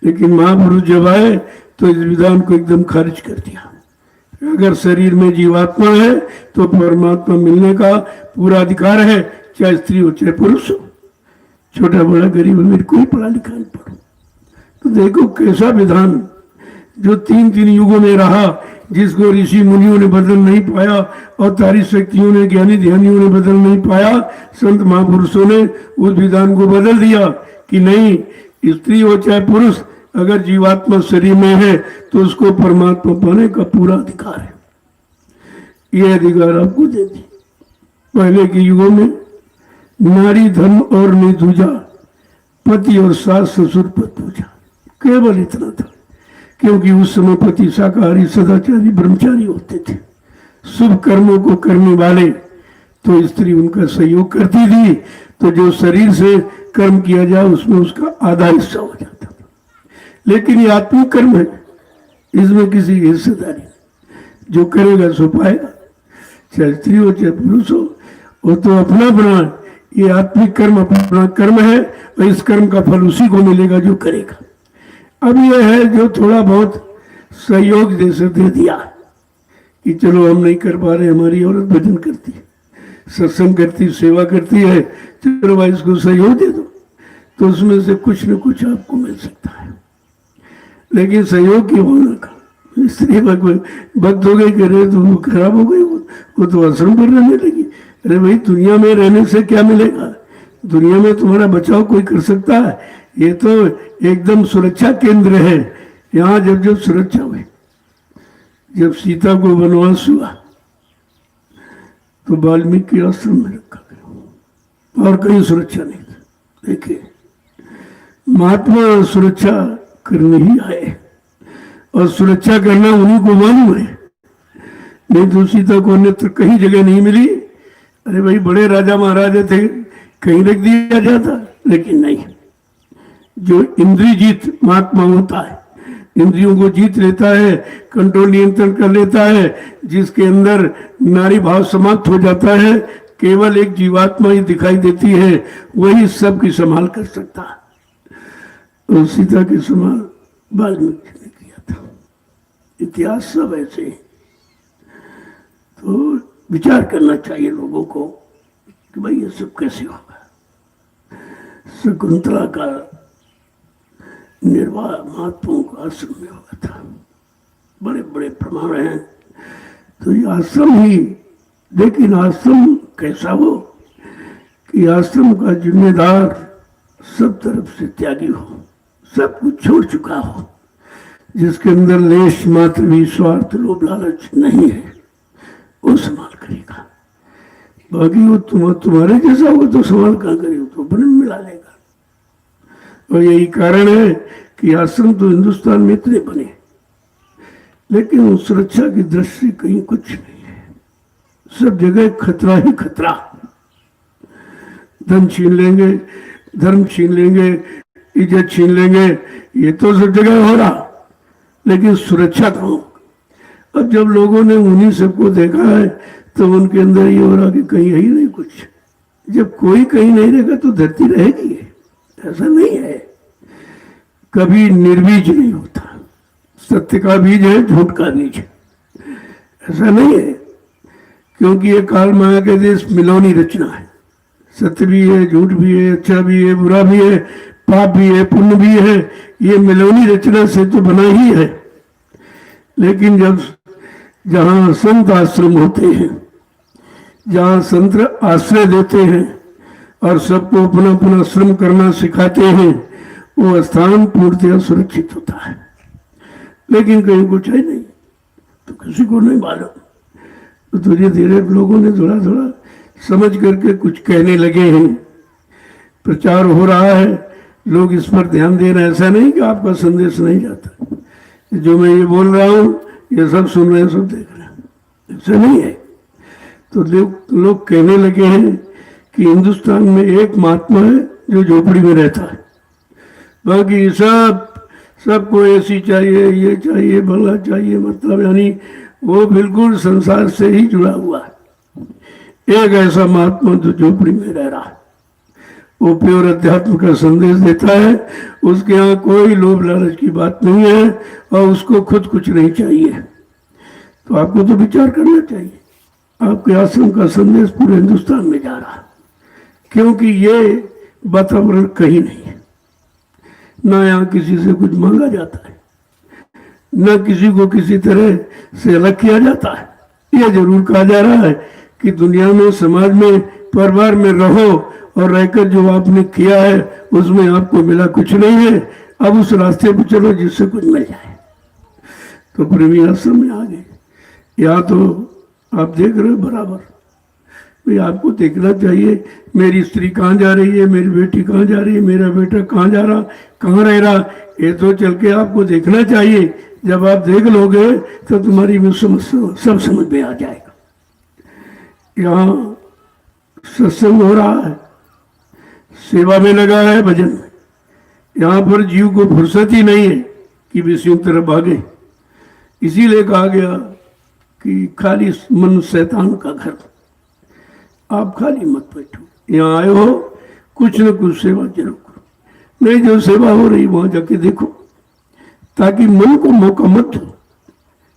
लेकिन महापुरुष जब आए तो इस विधान को एकदम खारिज कर दिया। अगर शरीर में जीवात्मा है तो परमात्मा मिलने का पूरा अधिकार है, चाहे स्त्री हो चाहे पुरुष हो, छोटा बड़ा गरीब अमीर कोई पढ़ा लिखा नहीं पढ़ो। तो देखो कैसा विधान जो तीन युगों में रहा, जिसको ऋषि मुनियों ने बदल नहीं पाया, अवतारी शक्तियों ने, ज्ञानी ध्यानियों ने बदल नहीं पाया, संत महापुरुषों ने उस विधान को बदल दिया कि नहीं, स्त्री हो चाहे पुरुष, अगर जीवात्मा शरीर में है तो उसको परमात्मा पाने का पूरा अधिकार है। यह अधिकार आपको दे दी। पहले के युगों में नारी धर्म और नहीं दूजा, पति और सास ससुर पर पूजा, केवल इतना था। क्योंकि उस समय पति शाकाहारी सदाचारी ब्रह्मचारी होते थे, शुभ कर्मों को करने वाले, तो स्त्री उनका सहयोग करती थी। तो जो शरीर से कर्म किया जाए उसमें उसका आधा हिस्सा हो जाता था। लेकिन ये आत्मिक कर्म है, इसमें किसी की हिस्सेदारी नहीं। जो करेगा सो पाएगा, चाहे स्त्री हो चाहे पुरुष हो, वो तो अपना अपना, ये आत्मिक कर्म अपना कर्म है और इस कर्म का फल उसी को मिलेगा जो करेगा। अब ये है जो थोड़ा बहुत सहयोग जैसे दे दिया कि चलो हम नहीं कर पा रहे, हमारी औरत भजन करती है, सत्संग करती, सेवा करती है, चलो भाई इसको सहयोग दे दो, तो उसमें से कुछ न कुछ आपको मिल सकता है। लेकिन सहयोग की होना का स्त्री भक्त हो गई, करे तो वो खराब हो गई, वो तो आश्रम पर रहने लगी। अरे भाई दुनिया में रहने से क्या मिलेगा? दुनिया में तुम्हारा बचाव कोई कर सकता है? ये तो एकदम सुरक्षा केंद्र है। यहाँ जब जब सुरक्षा हुई, जब सीता को वनवास हुआ तो वाल्मीकि आश्रम में रखा गया और कहीं सुरक्षा नहीं था। देखिए महात्मा सुरक्षा करने ही आए और सुरक्षा करना उन्हीं को मालूम है, नहीं तो सीता को अन्यत्र कहीं जगह नहीं मिली। अरे भाई बड़े राजा महाराजा थे, कहीं रख दिया जाता, लेकिन नहीं। जो इंद्रिय जीत महात्मा होता है, इंद्रियों को जीत लेता है, कंट्रोल नियंत्रण कर लेता है, जिसके अंदर नारी भाव समाप्त हो जाता है, केवल एक जीवात्मा ही दिखाई देती है, वही सब की संभाल कर सकता है। और सीता की संभाल वाल्मीकि ने किया था। इतिहास सब ऐसे है। तो विचार करना चाहिए लोगों को कि भाई ये सब कैसे होगा। शकुंतला का निर्वाह महात्माओं का आश्रम में हुआ था, बड़े बड़े प्रमाण हैं। तो ये आश्रम ही, लेकिन आश्रम कैसा हो कि आश्रम का जिम्मेदार सब तरफ से त्यागी हो, सब कुछ छोड़ चुका हो, जिसके अंदर लेश मात्र भी स्वार्थ लोभ लालच नहीं है, वो संभाल करेगा। बाकी वो तुम्हारे जैसा होगा तो संभाल कहाँ करेगा, तो अपने में मिला लेगा। और यही कारण है कि आश्रम तो हिंदुस्तान में इतने बने, लेकिन सुरक्षा की दृष्टि कहीं कुछ नहीं है। सब जगह खतरा ही खतरा। धन छीन लेंगे, धर्म छीन लेंगे, इज्जत छीन लेंगे, ये तो सब जगह हो रहा, लेकिन सुरक्षा कहाँ? अब जब लोगों ने उन्हीं सबको देखा है तो उनके अंदर ये हो रहा कि कहीं है ही नहीं कुछ। जब कोई कहीं नहीं रहेगा तो धरती रहेगी? ऐसा नहीं है, कभी निर्बीज नहीं होता। सत्य का बीज है, झूठ का बीज है, ऐसा नहीं है। क्योंकि ये काल माया के देश मिलौनी रचना है। सत्य भी है, झूठ भी है, अच्छा भी है, बुरा भी है, पाप भी है, पुण्य भी है। ये मिलौनी रचना से तो बना ही है। लेकिन जब जहाँ संत आश्रम होते हैं, जहाँ संत आश्रय देते हैं और सबको अपना अपना श्रम करना सिखाते हैं, वो स्थान पूर्णतः सुरक्षित होता है। लेकिन कहीं कुछ है नहीं, तो किसी को नहीं मालूम। तो धीरे धीरे लोगों ने थोड़ा थोड़ा समझ करके कुछ कहने लगे हैं, प्रचार हो रहा है, लोग इस पर ध्यान दे रहे हैं। ऐसा नहीं कि आपका संदेश नहीं जाता, जो मैं ये बोल रहा हूँ ये सब सुन रहे हैं, सब देख रहे हैं, ऐसा नहीं है। तो लोग कहने लगे हैं कि हिंदुस्तान में एक महात्मा है जो झोपड़ी में रहता है, बाकी सबको ऐसी चाहिए, ये चाहिए, भला चाहिए, मतलब यानी वो बिल्कुल संसार से ही जुड़ा हुआ है। एक ऐसा महात्मा जो झोपड़ी में रह रहा है, वो प्योर अध्यात्म का संदेश देता है। उसके यहाँ कोई लोभ लालच की बात नहीं है और उसको खुद कुछ नहीं चाहिए। तो आपको तो विचार करना चाहिए, आपके आश्रम का संदेश पूरे हिंदुस्तान में जा रहा है, क्योंकि ये वातावरण कहीं नहीं है। ना यहाँ किसी से कुछ मांगा जाता है, न किसी को किसी तरह से अलग किया जाता है। यह जरूर कहा जा रहा है कि दुनिया में, समाज में, परिवार में रहो और रहकर जो आपने किया है उसमें आपको मिला कुछ नहीं है, अब उस रास्ते पर चलो जिससे कुछ मिल जाए। तो प्रेमी आश्रम में आ गए। यहाँ तो आप देख रहे हो बराबर, भाई आपको देखना चाहिए मेरी स्त्री कहाँ जा रही है, मेरी बेटी कहाँ जा रही है, मेरा बेटा कहाँ जा रहा, कहाँ रह रहा, ये तो चल के आपको देखना चाहिए। जब आप देख लोगे तो तुम्हारी समझ सब समझ में आ जाएगा। यहाँ सत्संग हो रहा है, सेवा में लगा है, भजन में। यहाँ पर जीव को फुर्सत ही नहीं है कि विषयों की तरफ भागे। इसीलिए कहा गया कि खाली मन शैतान का घर, आप खाली मत बैठो, यहाँ आए हो कुछ न कुछ सेवा जरूर करो। नहीं, जो सेवा हो रही वहां जाके देखो, ताकि मन को मौका मत दो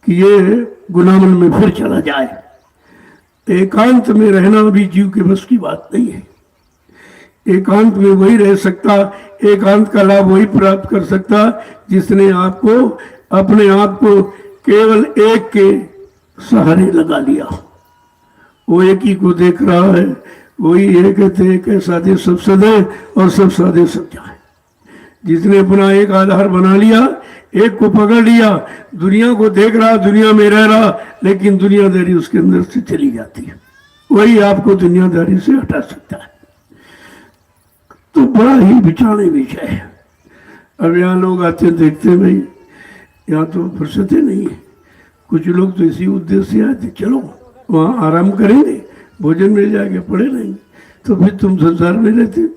कि ये गुनामन में फिर चला जाए। एकांत में रहना भी जीव के बस की बात नहीं है। एकांत में वही रह सकता, एकांत का लाभ वही प्राप्त कर सकता जिसने आपको, अपने आप को केवल एक के सहारे लगा लिया। वो एक ही को देख रहा है, वही एक थे कि साधे सब सदे और सब साधे सब जाए। जिसने अपना एक आधार बना लिया, एक को पकड़ लिया, दुनिया को देख रहा, दुनिया में रह रहा, लेकिन दुनियादारी उसके अंदर से चली जाती है। वही आपको दुनियादारी से हटा सकता है। तो बड़ा ही विचारने विषय है। अब यहाँ लोग आते देखते हैं, भाई यहाँ तो फुर्सतें नहीं है। कुछ लोग तो इसी उद्देश्य से आए थे, चलो वहाँ आराम करेंगे, भोजन मिल जाएगा, पढ़े रहेंगे। तो फिर तुम संसार में रहते,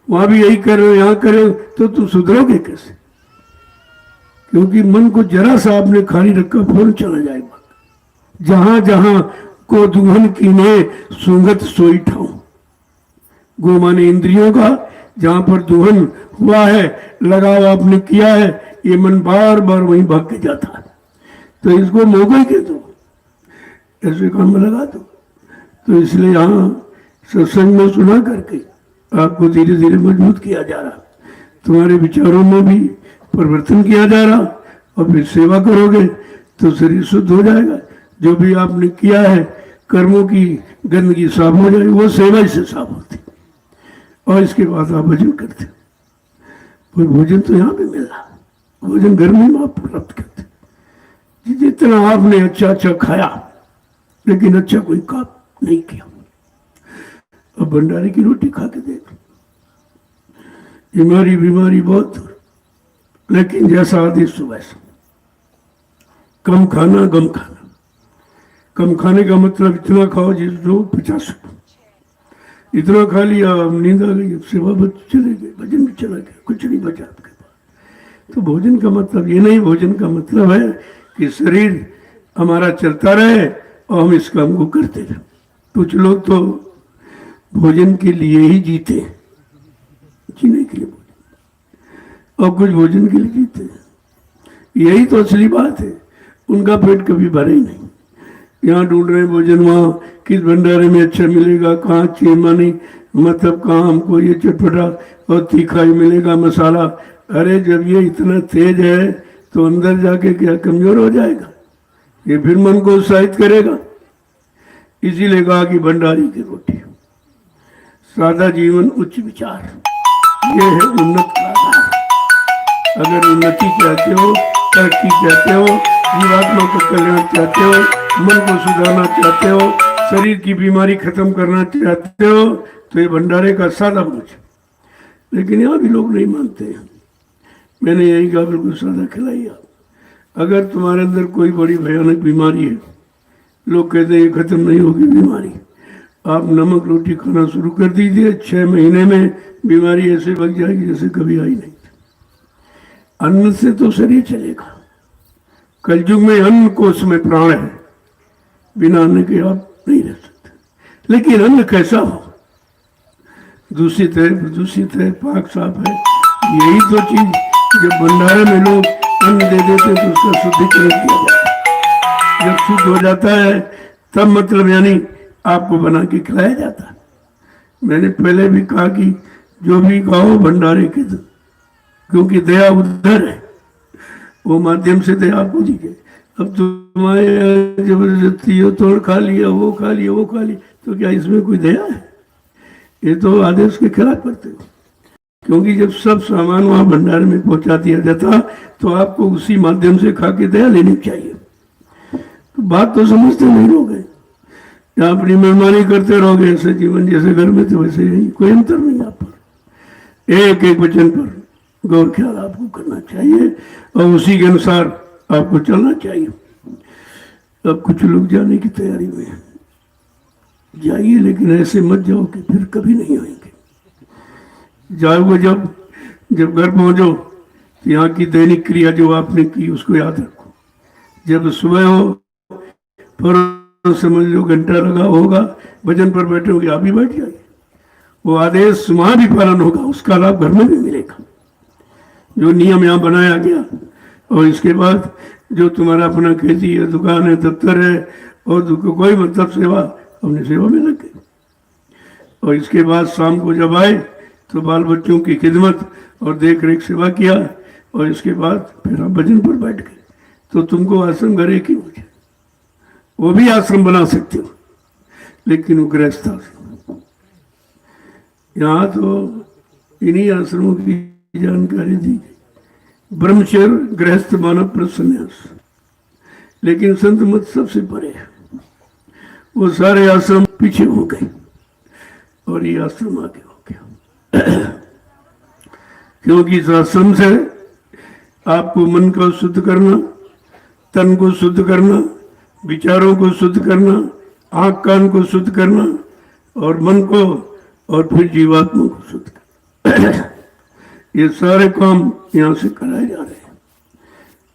वहाँ भी यही कर रहे हो, यहाँ कर रहे हो, तो तुम सुधरोगे कैसे? क्योंकि मन को जरा सा आपने खाली रखा, फौरन चला जाएगा। जहां जहां को दुल्हन कीने सुंगत सोई ठाऊं। गो माने इंद्रियों का, जहां पर दुल्हन हुआ है, लगाव आपने किया है, ये मन बार बार वहीं भाग के जाता है। तो इसको मौका ही के दो, ऐसे काम में लगा दो। तो इसलिए यहाँ सत्संग में सुना करके आपको धीरे धीरे मजबूत किया जा रहा, तुम्हारे विचारों में भी परिवर्तन किया जा रहा, और फिर सेवा करोगे तो शरीर शुद्ध हो जाएगा। जो भी आपने किया है, कर्मों की गंदगी साफ हो जाएगी, वो सेवा ही से साफ होती। और इसके बाद आप भजन करते। कोई भोजन तो यहाँ भी मिल रहा, भोजन घर में आप प्राप्त करते। जितना आपने अच्छा अच्छा खाया, लेकिन अच्छा कोई काम नहीं किया। अब भंडारे की रोटी खा के देख, बीमारी बहुत दूर, लेकिन जैसा आदेश वैसा। कम खाना, गम खाना। कम खाने का मतलब इतना खाओ जिस जो 50, इतना खा लिया, नींद आ गई, सेवा चले गए, भजन भी चला गया, कुछ नहीं बचा आपके पास। तो भोजन का मतलब ये नहीं, भोजन का मतलब है कि शरीर हमारा चलता रहे और हम इस काम को करते रहे। कुछ लोग तो भोजन के लिए ही जीते, जीने के लिए भोजन, और कुछ भोजन के लिए जीते हैं। यही तो असली बात है। उनका पेट कभी भरे ही नहीं। यहाँ ढूंढ रहे भोजन, वहाँ किस भंडारे में अच्छा मिलेगा, कहाँ चीमानी, मतलब कहाँ हमको ये चटपटा और तीखा ही मिलेगा, मसाला। अरे जब ये इतना तेज है तो अंदर जाके क्या कमजोर हो जाएगा? ये फिर मन को उत्साहित करेगा। इसीलिए कहा कि भंडारी की रोटी, सादा जीवन उच्च विचार, ये है उन्नत का आधार। अगर उन्नति चाहते हो, तरक्की चाहते हो, जीवात्मा का कल्याण चाहते हो, मन को सुधारना चाहते हो, शरीर की बीमारी खत्म करना चाहते हो, तो ये भंडारे का सादा भोजन। लेकिन यहाँ भी लोग नहीं मानते हैं। मैंने यही कहा बिल्कुल सादा खिलाइए। अगर तुम्हारे अंदर कोई बड़ी भयानक बीमारी है, लोग कहते हैं ये खत्म नहीं होगी बीमारी, आप नमक रोटी खाना शुरू कर दीजिए, 6 महीने में बीमारी ऐसे लग जाएगी जैसे कभी आई नहीं। अन्न से तो शरीर चलेगा। कलयुग में अन्न कोश में प्राण है, बिना अन्न के आप नहीं रह सकते। लेकिन अन्न कैसा हो, दूषित है, प्रदूषित है, पाक साफ है, यही तो चीज जब भंडारे में लोग अन्न दे देते तो उसका शुद्धिकरण किया जाता है। जब शुद्ध हो जाता है तब मतलब यानी आपको बना के खिलाया जाता है। मैंने पहले भी कहा कि जो भी खाओ भंडारे के दो, क्योंकि दया उधर है, वो माध्यम से दया आपको दीजिए। अब तुम्हारे जबरदस्ती हो, तोड़ खा लिया, वो खा लिया, वो खा लिया, तो क्या इसमें कोई दया है? ये तो आदेश के खिलाफ करते हो। क्योंकि जब सब सामान वहां भंडार में पहुंचा दिया जाता तो आपको उसी माध्यम से खा के दया लेनी चाहिए। तो बात तो समझते नहीं लोग हैं, या अपनी मेहरबानी करते रहोगे। ऐसे जीवन जैसे घर में तो वैसे यही, कोई अंतर नहीं। आप पर एक एक वचन पर गौर ख्याल आपको करना चाहिए और उसी के अनुसार आपको चलना चाहिए। अब कुछ लोग जाने की तैयारी में हैं, जाइए, लेकिन ऐसे मत जाओ कि फिर कभी नहीं आएंगे। जाओगे जब घर पहुंचो तो यहाँ की दैनिक क्रिया जो आपने की उसको याद रखो। जब सुबह हो, पर समझ लो घंटा लगा होगा, भजन पर बैठे होगे, आप भी बैठ जाइए। वो आदेश वहां भी पालन होगा, उसका लाभ घर में भी मिलेगा, जो नियम यहाँ बनाया गया। और इसके बाद जो तुम्हारा अपना खेती है, दुकान है, दफ्तर है, और कोई मतलब सेवा, अपनी सेवा में लग गए। और इसके बाद शाम को जब आए तो बाल बच्चों की खिदमत और देख रेख सेवा किया, और इसके बाद फिर आप भजन पर बैठ गए। तो तुमको आश्रम घर एक ही हो जाए। वो भी आश्रम बना सकते हो, लेकिन वो गृहस्थ आश्रम। यहाँ तो इन्हीं आश्रमों की जानकारी दी गई, ब्रह्मचर्य, गृहस्थ, मानव, संन्यास। लेकिन संत मत सबसे परे है, वो सारे आश्रम पीछे हो गए और ये आश्रम आगे हो गया। क्योंकि इस आश्रम से आपको मन को शुद्ध करना, तन को शुद्ध करना, विचारों को शुद्ध करना, आंख कान को शुद्ध करना, और मन को, और फिर जीवात्मा को शुद्ध करना। ये सारे काम यहाँ से कराए जा रहे हैं।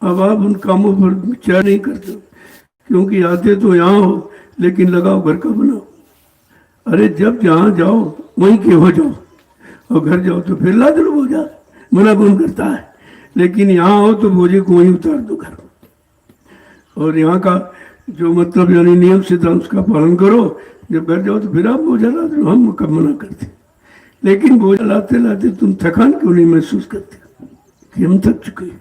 अब आप उन कामों पर विचार नहीं करते, क्योंकि आते तो यहाँ हो, लेकिन लगाओ घर का बनाओ। अरे जब जहाँ जाओ वहीं के हो जाओ, और घर जाओ तो फिर लाद लो बोझा, मना कौन करता है। लेकिन यहाँ हो तो बोझे को वहीं उतार दो घर। और यहाँ का जो मतलब यानी नियम सिद्धांत उसका पालन करो। जब घर जाओ तो फिर आप बोझा लाते हो, हम कब मना करते। लेकिन बोझा लाते लाते तुम थकान क्यों नहीं महसूस करते कि हम थक चुके हैं?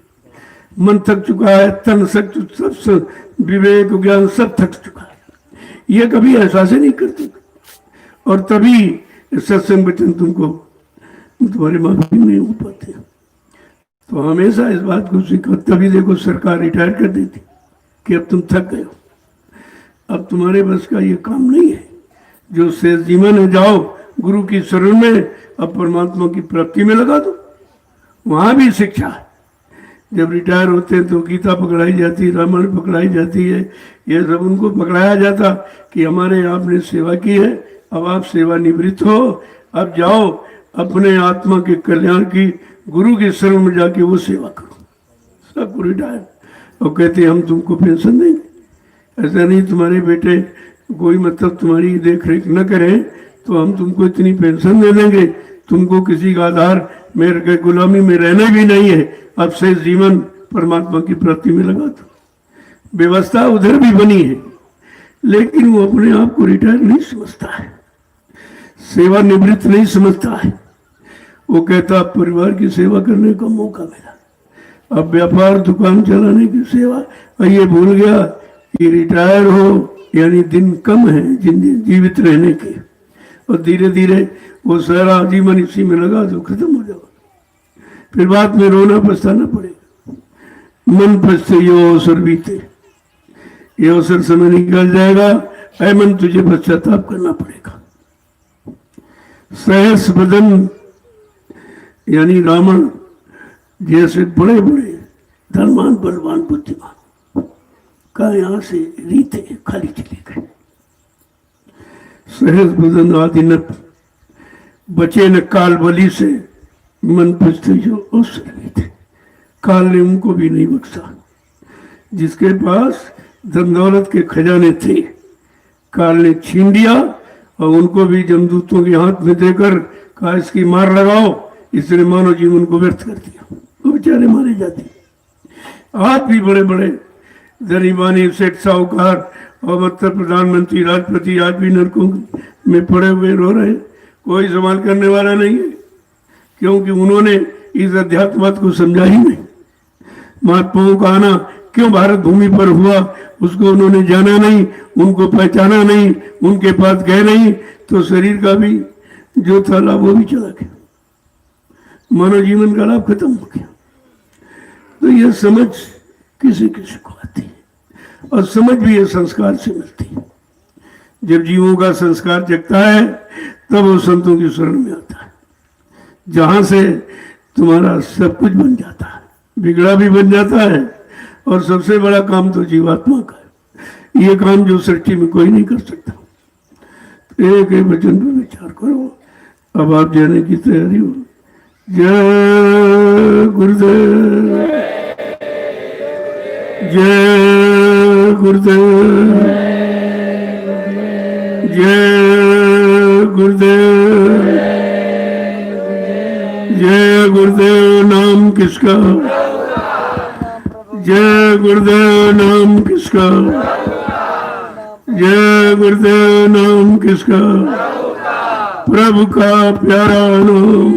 मन थक चुका है, तन सब विवेक ज्ञान सब थक चुका है, ये कभी एहसास ही नहीं करते। और तभी सत्संग वचन तुमको तुम्हारे माफी नहीं हो पाते। तो हमेशा इस बात को सीखो। तभी देखो सरकार रिटायर कर देती कि अब तुम थक गए हो, अब तुम्हारे बस का ये काम नहीं है। जो शेष जीवन है, जाओ गुरु की शरण में, अब परमात्मा की प्राप्ति में लगा दो। वहां भी शिक्षा है। जब रिटायर होते हैं तो गीता पकड़ाई जाती है, रामायण पकड़ाई जाती है, ये सब उनको पकड़ाया जाता कि हमारे आपने सेवा की है, अब आप सेवानिवृत्त हो, अब जाओ अपने आत्मा के कल्याण की गुरु की शरण में जाके वो सेवा करो। सबको रिटायर, और कहते हम तुमको पेंशन देंगे। ऐसा नहीं, तुम्हारे बेटे कोई मतलब तुम्हारी देख रेख न करें तो हम तुमको इतनी पेंशन दे देंगे, तुमको किसी का आधार मेरे गुलामी में रहना भी नहीं है, अब से जीवन परमात्मा की प्राप्ति में लगा दो। व्यवस्था उधर भी बनी है, लेकिन वो अपने आप को रिटायर नहीं समझता है, सेवानिवृत्त नहीं समझता है। वो कहता परिवार की सेवा करने का मौका मिला, अब व्यापार दुकान चलाने की सेवा, और ये भूल गया कि रिटायर हो यानी दिन कम है जीवित रहने के, और धीरे धीरे वो सारा जीवन इसी में लगा दो, खत्म हो जाओ। फिर बाद में रोना पछताना पड़ेगा। मन पछते ये अवसर बीते, ये अवसर समय निकल जाएगा, ऐ मन तुझे पश्चाताप करना पड़ेगा। सहस बदन यानी रावण जैसे बड़े बड़े धनवान बलवान बुद्धिमान का यहाँ से रीते खाली चले गए। सहस बदन आदिनत बचे न काल बलि से, मन पछते जो अवसर थे, काल ने उनको भी नहीं बख्शा। जिसके पास धन दौलत के खजाने थे, काल ने छीन लिया, और उनको भी जमदूतों के हाथ में देकर कहा इसकी मार लगाओ, इसने मानव जीवन को व्यर्थ कर दिया। वो बेचारे मारे जाते। आज भी बड़े बड़े धनी बानी सेठ साहूकार और मतलब प्रधानमंत्री राष्ट्रपति आज भी नरकों में पड़े हुए रो रहे हैं, कोई सवाल करने वाला नहीं है, क्योंकि उन्होंने इस अध्यात्मवाद को समझा ही नहीं। महात्माओं का आना क्यों भारत भूमि पर हुआ उसको उन्होंने जाना नहीं, उनको पहचाना नहीं, उनके पास गए नहीं, तो शरीर का भी जो था लाभ वो भी चला गया, मानव जीवन का लाभ खत्म हो गया। तो यह समझ किसी किसी को आती है, और समझ भी ये संस्कार से मिलती है। जब जीवों का संस्कार जगता है तब वो संतों की शरण में आता है, जहां से तुम्हारा सब कुछ बन जाता है, बिगड़ा भी बन जाता है, और सबसे बड़ा काम तो जीवात्मा का है। ये काम जो सृष्टि में कोई नहीं कर सकता। एक एक वचन पर विचार करो। अब आप जाने की तैयारी हो। जय गुरुदेव, जय गुरुदेव, जय गुरुदेव, जय गुरुदेव। नाम किसका? जय गुरुदेव। नाम किसका? जय गुरुदेव। नाम किसका? प्रभु का प्यारा नाम।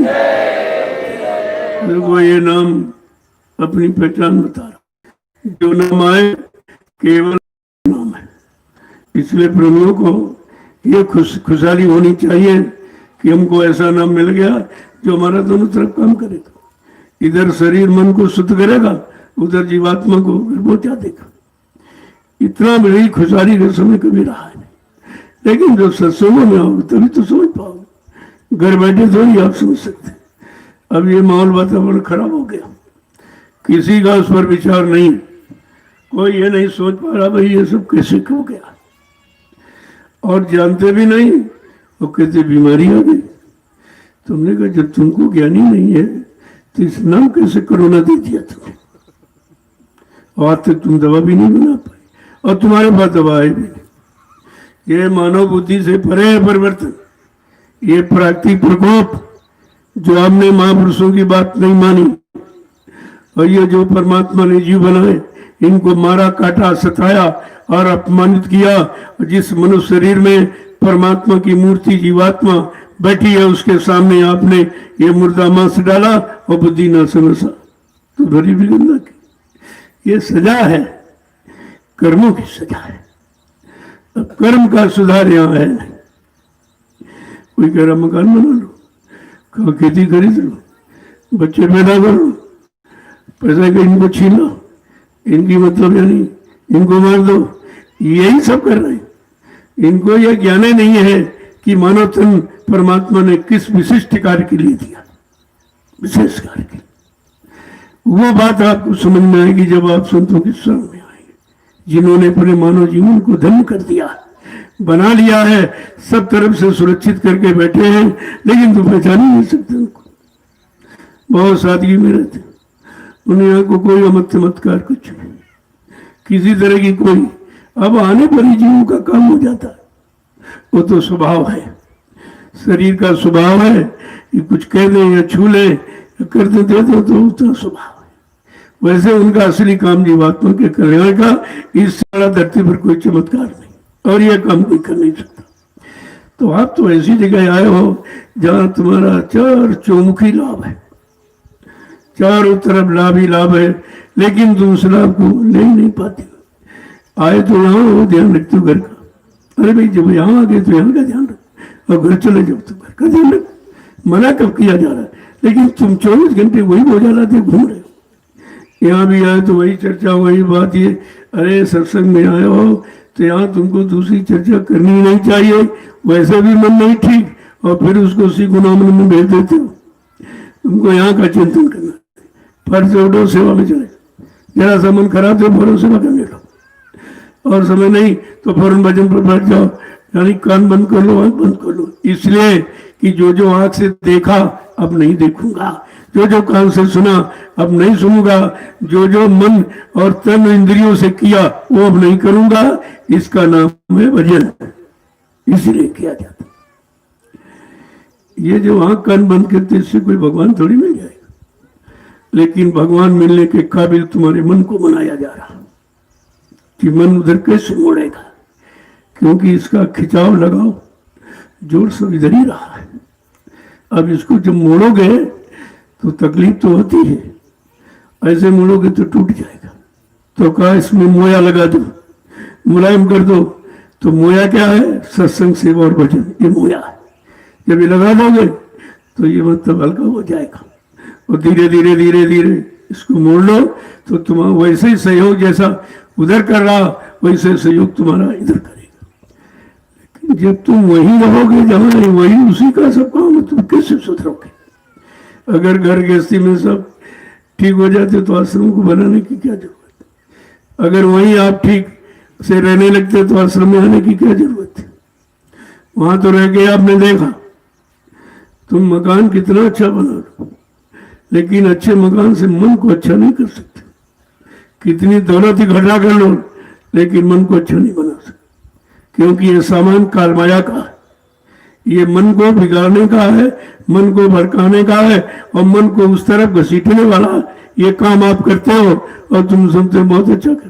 देखो ये नाम अपनी पहचान बता रहा। जो नाम आए केवल नाम है। इसलिए प्रभुओं को ये खुशहाली होनी चाहिए कि हमको ऐसा नाम मिल गया जो हमारा दोनों तरफ काम करेगा। इधर शरीर मन को शुद्ध करेगा, उधर जीवात्मा को पहुंचा देगा। इतना बड़ी खुशहाली का समय कभी रहा है। लेकिन जब सत्संगों में आओगे तभी तो समझ पाओगे। घर बैठे थोड़ी आप समझ सकते। अब ये माहौल वातावरण खराब हो गया, किसी का उस पर विचार नहीं। कोई ये नहीं सोच पा रहा भाई ये सब कैसे हो गया, और जानते भी नहीं वो कहते बीमारी आ गई। तुमने कहा जब तुमको ज्ञानी नहीं है तो इस नाम कैसे कोरोना दे दिया तुम्हें, और आज तक तुम दवा भी नहीं बना पाए, और तुम्हारे पास दवा है भी नहीं। ये मानव बुद्धि से परे है परिवर्तन। ये प्राकृतिक प्रकोप जो हमने महापुरुषों की बात नहीं मानी, और ये जो परमात्मा ने जीव बनाए इनको मारा, काटा, सताया और अपमानित किया। जिस मनुष्य शरीर में परमात्मा की मूर्ति जीवात्मा बैठी है उसके सामने आपने ये मुर्दा मांस डाला और बुद्धि ना समझा तो भरी विगंधा की। ये सजा है, कर्मों की सजा है। अब कर्म का सुधार यहाँ है नहीं। कोई कह रहा मकान बना लो, कहा खेती खरीद लो, बच्चे पैदा कर लो, पैसा का इनको छीन लो, इनकी मतलब यानी इनको मार दो, यही सब कर रहे हैं। इनको यह ज्ञान नहीं है कि मानव तन परमात्मा ने किस विशिष्ट कार्य के लिए दिया, विशेष कार्य के। वो बात आपको समझ में आएगी जब आप संतों की शरण में आएंगे, जिन्होंने अपने मानव जीवन को धन्य कर दिया, बना लिया है, सब तरफ से सुरक्षित करके बैठे हैं, लेकिन तो पहचान ही नहीं सकते उनको। बहुत सादगी में रहते, दुनिया को कोई अमत चमत्कार कुछ नहीं, किसी तरह की कोई। अब आने पर ही जीवों का काम हो जाता है। वो तो स्वभाव है, शरीर का स्वभाव है कि कुछ कह दें या छू ले या कर दे तो उतना स्वभाव है। वैसे उनका असली काम जीवात्मा के कल्याण का, इससे बड़ा धरती पर कोई चमत्कार नहीं, और यह काम कोई कर नहीं सकता। तो आप तो ऐसी जगह आए हो जहां तुम्हारा चार चौमुखी लाभ है, चारों तरफ लाभ ही लाभ है, लेकिन तुम उस लाभ को ले नहीं पाते हो। आए तो यहाँ हो, ध्यान रखते हो घर का। अरे भाई जब यहाँ आ गए तो यहाँ का ध्यान रख, और घर चले जब तो घर का ध्यान रख। मना कब किया जा रहा है, लेकिन तुम 24 घंटे वही बोझा लाते घूम रहे हो। यहाँ भी आए तो वही चर्चा, वही बात। ये अरे सत्संग में आए हो तो यहाँ तुमको दूसरी चर्चा करनी नहीं चाहिए, वैसे भी मन नहीं ठीक, और फिर उसको उसी गुनाह में भेज देते हो। तुमको यहाँ का चिंतन करना, फर्ज से उठो, सेवा में चले। जरा सा मन खराब तो फौरन सेवा करने लो, और समय नहीं तो फौरन भजन पर बैठ जाओ, यानी कान बंद कर लो, आंख बंद कर लो। इसलिए कि जो जो आंख से देखा अब नहीं देखूंगा, जो जो कान से सुना अब नहीं सुनूंगा, जो जो मन और तन इंद्रियों से किया वो अब नहीं करूंगा। इसका नाम है भजन, इसलिए किया जाता। ये जो आंख कान बंद करते इससे कोई भगवान थोड़ी मिल जाएगा, लेकिन भगवान मिलने के काबिल तुम्हारे मन को बनाया जा रहा कि मन उधर कैसे मोड़ेगा, क्योंकि इसका खिंचाव लगाओ जोर से इधर ही रहा है। अब इसको जब मोड़ोगे तो तकलीफ तो होती है, ऐसे मोड़ोगे तो टूट जाएगा। तो कहा इसमें मोया लगा दो, मुलायम कर दो। तो मोया क्या है? सत्संग, सेवा और भजन, ये मोया है। जब ये लगा दोगे तो ये मतलब हल्का हो जाएगा, और धीरे धीरे धीरे धीरे इसको मोड़ लो तो तुम्हारा वैसे ही सहयोग जैसा उधर कर रहा वैसे सहयोग तुम्हारा इधर करेगा। लेकिन जब तुम वहीं रहोगे जहां नहीं, वही उसी का सब काम है, तुम कैसे सुधरोगे? अगर घर गृहस्थी में सब ठीक हो जाते तो आश्रम को बनाने की क्या जरूरत है? अगर वहीं आप ठीक से रहने लगते तो आश्रम में आने की क्या जरूरत है? वहां तो रह के आपने देखा तुम मकान कितना अच्छा बना लो, लेकिन अच्छे मकान से मन को अच्छा नहीं कर सकते। कितनी दौलत इकट्ठा कर लो, लेकिन मन को अच्छा नहीं बना सकते, क्योंकि ये सामान कालमाया का है। ये मन को बिगाड़ने का है, मन को भड़काने का है, और मन को उस तरफ घसीटने वाला ये काम आप करते हो। और तुम समझते बहुत अच्छा कर,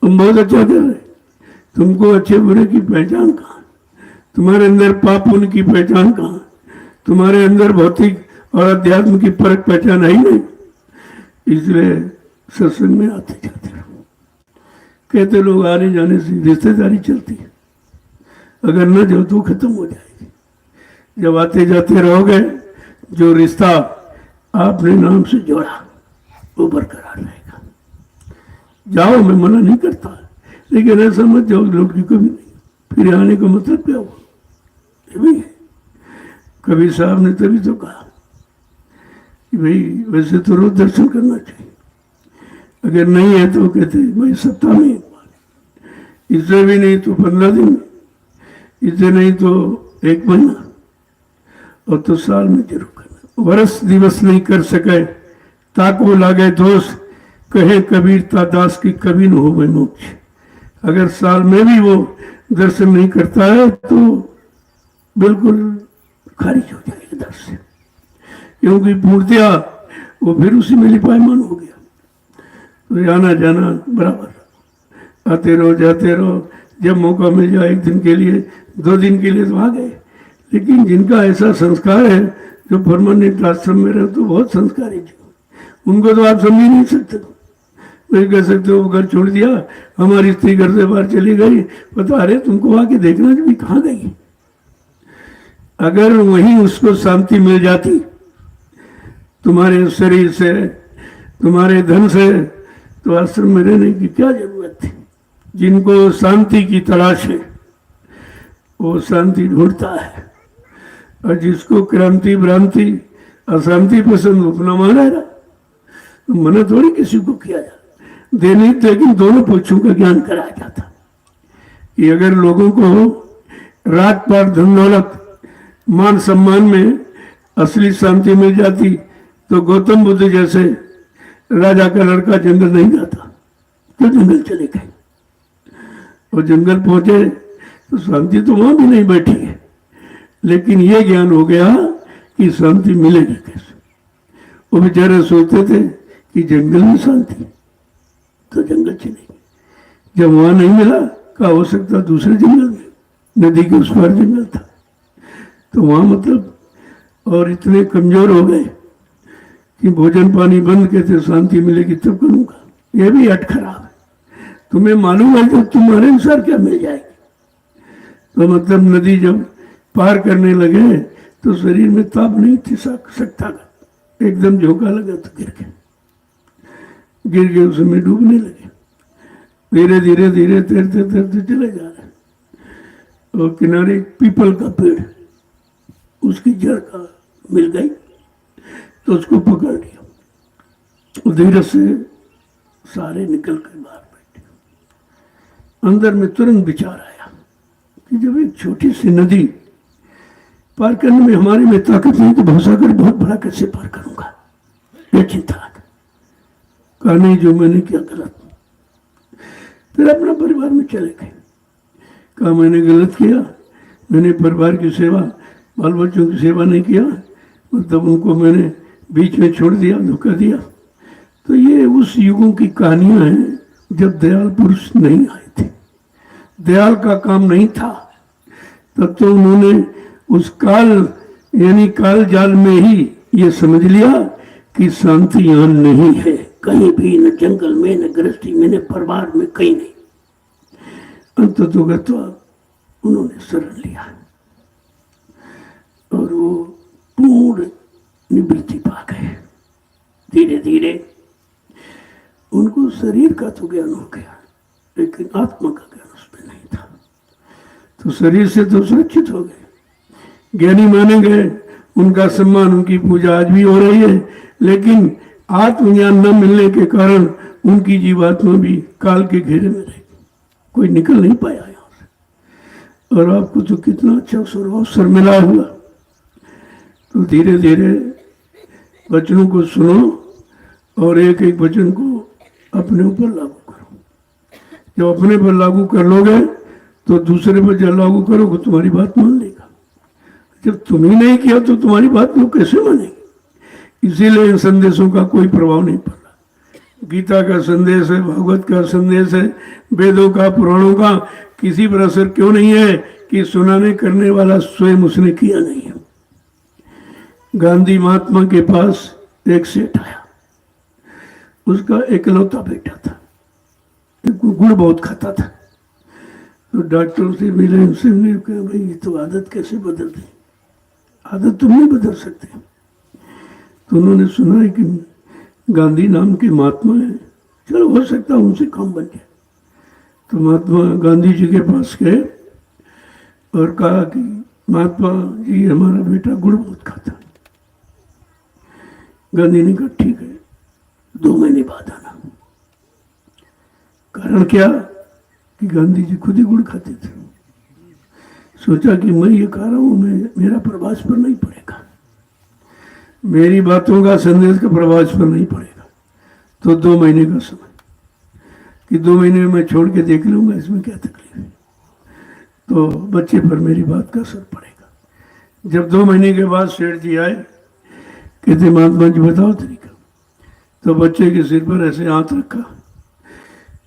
तुम बहुत अच्छा कर रहे। तुमको अच्छे बुरे की पहचान कहाँ, तुम्हारे अंदर पाप पुण्य की पहचान कहाँ, तुम्हारे अंदर भौतिक और अध्यात्म की परख पहचान है ही नहीं। इसलिए सत्संग में आते जाते रहो। कहते लोग आने जाने से रिश्तेदारी चलती है, अगर न जाओ तो खत्म हो जाएगी। जब आते जाते रहोगे, जो रिश्ता आपने नाम से जोड़ा वो बरकरार रहेगा। जाओ, मैं मना नहीं करता, लेकिन ऐसा मत जाओ लौट की कभी नहीं, फिर आने का मतलब क्या हुआ? ये भी है। कबीर साहब ने तभी तो कहा कि भाई वैसे तो रोज दर्शन करना चाहिए, अगर नहीं है तो कहते भाई सप्ताह में एक बार, इससे भी नहीं तो 15 दिन, इससे नहीं तो 1 महीना, और तो साल में जरूर करना। वर्ष दिवस नहीं कर सके ताको लागे दोष, कहे कबीर ता दास की कभी न हो वह मोक्ष। अगर साल में भी वो दर्शन नहीं करता है तो बिल्कुल खारिज हो जाएगी दर्शन, क्योंकि पूर्तिया वो फिर उसी में लिपायमान हो गया। तो आना जाना बराबर, आते रहो जाते रहो, जब मौका मिल जाए 1 दिन के लिए 2 दिन के लिए तो आ गए। लेकिन जिनका ऐसा संस्कार है जो परमानेंट आश्रम में रहे, तो बहुत संस्कारी जी, उनको तो आप समझ नहीं सकते। नहीं कह सकते हो घर छोड़ दिया, हमारी स्त्री घर से बाहर चली गई, बता रहे तुमको आके देखना कि कहाँ गई। अगर वहीं उसको शांति मिल जाती तुम्हारे शरीर से, तुम्हारे धन से, तो आश्रम में रहने की क्या जरूरत थी। जिनको शांति की तलाश है वो शांति ढूंढता है, और जिसको क्रांति भ्रांति अशांति पसंद अपना माना रहा, तो मना थोड़ी किसी को किया जाता देने, लेकिन दोनों पक्षों का ज्ञान कराया जाता कि अगर लोगों को रात पात धन दौलत मान सम्मान में असली शांति मिल जाती, तो गौतम बुद्ध जैसे राजा का लड़का जंगल नहीं जाता, तो जंगल चले गए। और जंगल पहुंचे तो शांति तो वहां भी नहीं बैठी है, लेकिन ये ज्ञान हो गया कि शांति मिलेगी कैसे। वो बेचारे सोचते थे कि जंगल में शांति, तो जंगल चलेगी। जब वहां नहीं मिला, क्या हो सकता दूसरे जंगल में, नदी के उस पार जंगल था, तो वहां मतलब और इतने कमजोर हो गए कि भोजन पानी बंद, कहते शांति मिलेगी तब करूंगा। यह भी हट खराब है। तुम्हें मालूम है तो तुम्हारे अनुसार क्या मिल जाएगी। तो मतलब नदी जब पार करने लगे तो शरीर में ताप नहीं थी सकता, एकदम झोंका लगा तो गिर गए उसमें डूबने लगे। धीरे धीरे धीरे तैरते तैरते चले जा रहे, और किनारे पीपल का पेड़, उसकी जड़ का मिल गई तो उसको पकड़ लिया। धीरे से सारे निकल कर बाहर बैठे। अंदर में तुरंत विचार आया कि जब एक छोटी सी नदी पार करने में हमारे में ताकत नहीं, तो भवसागर बहुत बड़ा कैसे पार करूंगा, यह चिंता आ गई। कहा नहीं, जो मैंने किया गलत। फिर अपना परिवार में चले गए। कहा मैंने गलत किया, मैंने परिवार की सेवा, बाल बच्चों की सेवा नहीं किया, मतलब उनको मैंने बीच में छोड़ दिया, धोखा दिया। तो ये उस युगों की कहानियां हैं जब दयाल पुरुष नहीं आए थे, दयाल का काम नहीं था, तब तो उन्होंने उस काल यानी काल जाल में ही ये समझ लिया कि शांति यहाँ नहीं है कहीं भी, न जंगल में, न गृहस्थी में, न परिवार में, कहीं नहीं। अंततोगत्वा उन्होंने शरण लिया और वो पूर्ण निवृत्ति पा गए। धीरे धीरे उनको शरीर का तो ज्ञान हो गया, लेकिन आत्मा का ज्ञान उसमें नहीं था। तो शरीर से तो सुरक्षित हो गए, ज्ञानी माने गए, उनका सम्मान, उनकी पूजा आज भी हो रही है। लेकिन आत्मज्ञान न मिलने के कारण उनकी जीवात्मा भी काल के घेरे में रही, कोई निकल नहीं पाया यहाँ से। और आपको तो कितना अच्छा अवसर मिला हुआ। तो धीरे धीरे वचनों को सुनो और एक एक वचन को अपने ऊपर लागू करो। जब अपने पर लागू कर लोगे तो दूसरे पर जब लागू करोगे तुम्हारी बात मान लेगा। जब तुम ही नहीं किया तो तुम्हारी बात लोग कैसे मानेंगे? इसीलिए इन संदेशों का कोई प्रभाव नहीं पड़ रहा। गीता का संदेश है, भागवत का संदेश है, वेदों का, पुराणों का किसी पर असर क्यों नहीं है कि सुनाने करने वाला स्वयं उसने किया नहीं है। गांधी महात्मा के पास एक सेठ आया, उसका इकलौता बेटा था, गुड़ बहुत खाता था। तो डॉक्टर से मिले, उनसे कहा भाई ये तो आदत कैसे बदल दी? आदत तुम नहीं बदल सकते। तो उन्होंने सुना है कि गांधी नाम के महात्मा है, चलो हो सकता है उनसे काम बन जाए। तो महात्मा गांधी जी के पास गए और कहा कि महात्मा जी हमारा बेटा गुड़ बहुत खाता है। गांधी ने कहा ठीक है, 2 महीने बाद आना। कारण क्या कि गांधी जी खुद ही गुड़ खाते थे। सोचा कि मैं ये खा रहा हूं, मैं मेरा प्रभास पर नहीं पड़ेगा, मेरी बातों का संदेश का प्रभास पर नहीं पड़ेगा। तो 2 महीने का समय कि 2 महीने में मैं छोड़ के देख लूंगा, इसमें क्या तकलीफ है। तो बच्चे पर मेरी बात का असर पड़ेगा। जब 2 महीने के बाद सेठ जी आए, कहते महात्मा जी बताओ तरीका। तो बच्चे के सिर पर ऐसे हाथ रखा,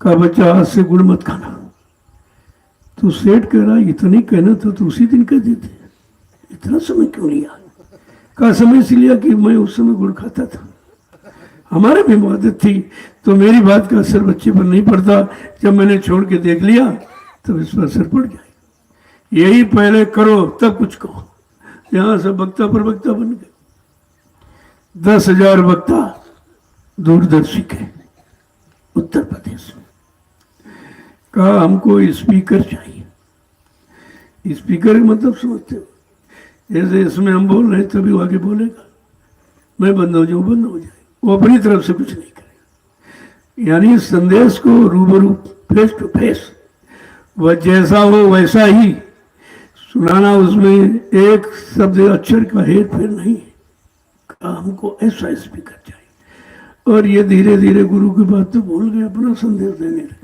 कहा बच्चा आज से गुड़ मत खाना। तो सेठ कह रहा इतनी कहना था तो उसी दिन कह देते, इतना समय क्यों लिया? कहा समय इसलिए लिया कि मैं उस समय गुड़ खाता था, हमारे भी आदत थी, तो मेरी बात का असर बच्चे पर नहीं पड़ता। जब मैंने छोड़ के देख लिया तब इस पर असर पड़ जाएगा। यही पहले करो तब कुछ कहो। यहाँ सब वक्ता प्रवक्ता बन गए, 10,000 वक्ता दूरदर्शी के उत्तर प्रदेश में। कहा हमको स्पीकर चाहिए। स्पीकर का मतलब समझते हो? जैसे इसमें हम बोल रहे हैं तभी वो आगे बोलेगा, मैं बंद हो जाऊं बंद हो जाए, वो अपनी तरफ से कुछ नहीं करेगा। यानी संदेश को रूबरू, फेस टू फेस, वह जैसा हो वैसा ही सुनाना, उसमें एक शब्द अक्षर का हेर फेर नहीं है। कहा हमको ऐसा स्पीकर चाहिए। और ये धीरे धीरे गुरु की बात तो भूल गए, अपना संदेश देने लगे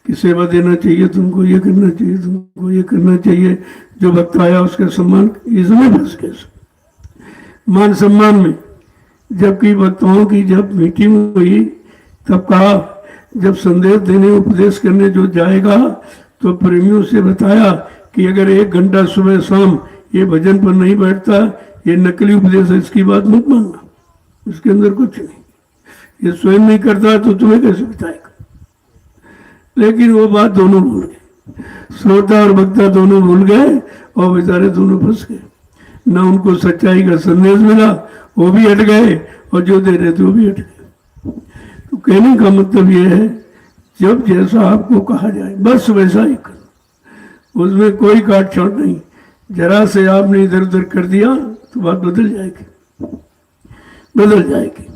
कि सेवा देना चाहिए तुमको, ये करना चाहिए तुमको, ये करना चाहिए। जो वक्त आया उसका सम्मान, इसमें फंस गए मान सम्मान में। जबकि वक्ताओं की जब मीटिंग हुई तब कहा जब संदेश देने उपदेश करने जो जाएगा तो प्रेमियों से बताया कि अगर 1 घंटा सुबह शाम ये भजन पर नहीं बैठता, ये नकली उपदेश है, इसकी बात मत मानना, इसके अंदर कुछ नहीं। ये स्वयं नहीं करता तो तुम्हें कैसे बताएगा? लेकिन वो बात दोनों भूल गए, श्रोता और वक्ता दोनों भूल गए और बेचारे दोनों फंस गए। ना उनको सच्चाई का संदेश मिला, वो भी हट गए, और जो दे रहे थे वो भी हट गए। तो कहने का मतलब ये है जब जैसा आपको कहा जाए बस वैसा ही करो, उसमें कोई काट छाट नहीं। जरा से आपने इधर उधर कर दिया तो बात बदल जाएगी, बदल जाएगी,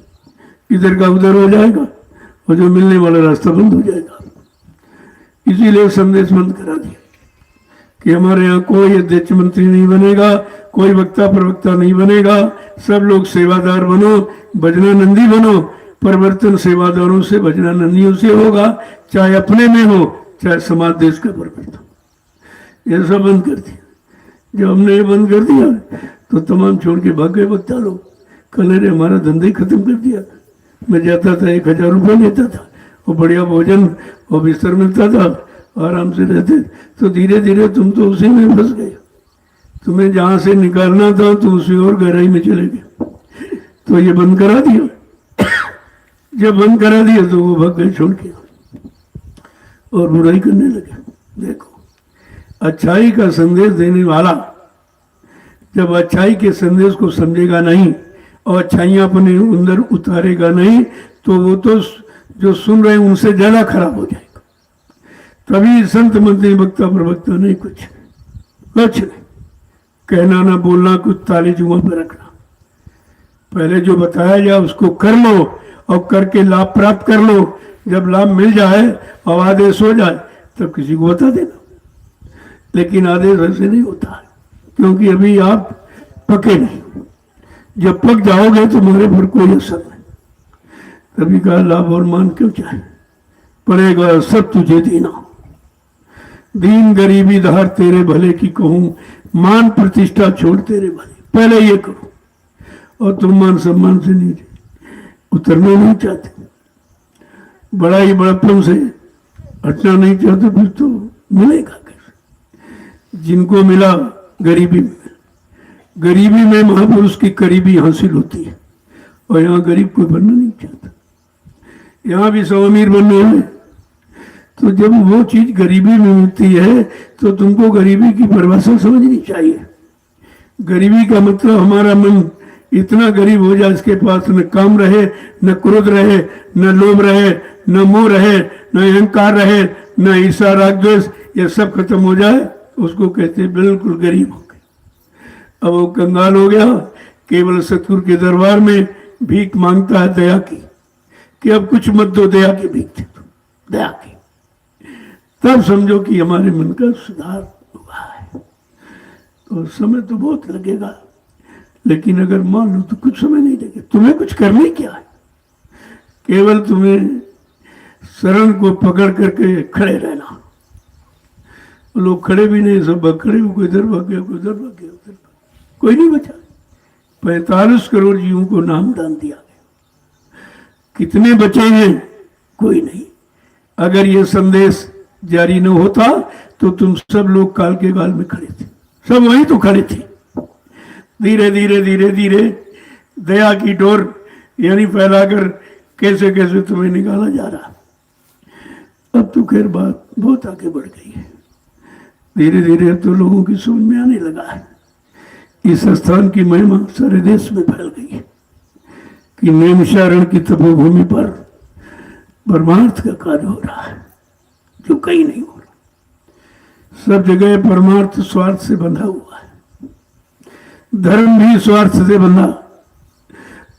इधर का उधर हो जाएगा और जो मिलने वाला रास्ता बंद हो जाएगा। इसीलिए संदेश बंद करा दिया कि हमारे यहाँ कोई अध्यक्ष मंत्री नहीं बनेगा, कोई वक्ता प्रवक्ता नहीं बनेगा, सब लोग सेवादार बनो, भजनानंदी बनो। परिवर्तन सेवादारों से, भजनानंदियों से होगा, चाहे अपने में हो चाहे समाज देश का परिवर्तन। ये सब बंद कर दिया। जब हमने ये बंद कर दिया तो तमाम छोड़ के भाग गए वक्ता लोग। कल अरे हमारा धंधा ही खत्म कर दिया। मैं जाता था 1,000 रुपये लेता था और बढ़िया भोजन और बिस्तर मिलता था, आराम से रहते। तो धीरे धीरे तुम तो उसी में फंस गए, तुम्हें जहाँ से निकालना था तुम उसी और गहराई में चले गए। तो ये बंद करा दिया। जब बंद करा दिया तो वो भाग गए छोड़ के और बुराई करने लगे। देखो, अच्छाई का संदेश देने वाला जब अच्छाई के संदेश को समझेगा नहीं और अच्छाइयाँ अपने अंदर उतारेगा नहीं तो वो तो जो सुन रहे हैं उनसे ज्यादा खराब हो जाएगा। तभी संत मंत्री वक्ता प्रवक्ता नहीं, कुछ नहीं, कहना ना बोलना, कुछ ताली जुआ पर रखना। पहले जो बताया जाए उसको कर लो और करके लाभ प्राप्त कर लो। जब लाभ मिल जाए और आदेश हो जाए तब किसी को बता देना। लेकिन आदेश ऐसे नहीं होता है, क्योंकि अभी आप पके नहीं। जब पक जाओगे तो तुम्हारे पर कोई असर नहीं। तभी कहा लाभ और मान क्यों चाहे, पड़ेगा सब तुझे देना। दीन गरीबी धार तेरे भले की कहूं, मान प्रतिष्ठा छोड़ तेरे भले। पहले ये करो, और तुम मान सम्मान से नीचे उतरना नहीं चाहते, बड़ा ही बड़प्पन से हटना नहीं चाहते, फिर तो मिलेगा कैसे? जिनको मिला गरीबी में, गरीबी में महापुरुष की करीबी हासिल होती है, और यहाँ गरीब कोई बनना नहीं चाहता। यहाँ भी सब अमीर बनने हैं, तो जब वो चीज गरीबी में मिलती है तो तुमको गरीबी की परिभाषा समझनी चाहिए। गरीबी का मतलब हमारा मन इतना गरीब हो जाए, इसके पास न काम रहे, न क्रोध रहे, न लोभ रहे, न मोह रहे, न अहंकार रहे, न ईर्ष्या राग द्वेष, ये सब खत्म हो जाए, उसको कहते हैं बिल्कुल गरीब हो गए। अब वो कंगाल हो गया, केवल सतगुरु के दरबार में भीख मांगता है दया की, कि अब कुछ मत दो, दया की भीख दे दो, दया की। तब समझो कि हमारे मन का सुधार हुआ है। तो समय तो बहुत लगेगा, लेकिन अगर मान लो तो कुछ समय नहीं लगेगा। तुम्हें कुछ करने क्या है, केवल तुम्हें शरण को पकड़ करके खड़े रहना। लोग खड़े भी नहीं, सब खड़े हो, कोई इधर भाग गया, कोई उधर भाग गया, उधर कोई नहीं बचा। 45 करोड़ जीवों को नाम दान दिया गया, कितने बचे हैं? कोई नहीं। अगर ये संदेश जारी न होता तो तुम सब लोग काल के गाल में खड़े थे, सब वहीं तो खड़े थे। धीरे धीरे धीरे धीरे दया की डोर यानी फैलाकर कैसे कैसे तुम्हें निकाला जा रहा। अब तो खैर बात बहुत आगे बढ़ गई है, धीरे धीरे तो लोगों की समझ में आने लगा है। इस स्थान की महिमा सारे देश में फैल गई है कि नैमिषारण्य की तपोभूमि पर परमार्थ का कार्य हो रहा है, जो कहीं नहीं हो रहा। सब जगह परमार्थ स्वार्थ से बंधा हुआ है, धर्म भी स्वार्थ से बंधा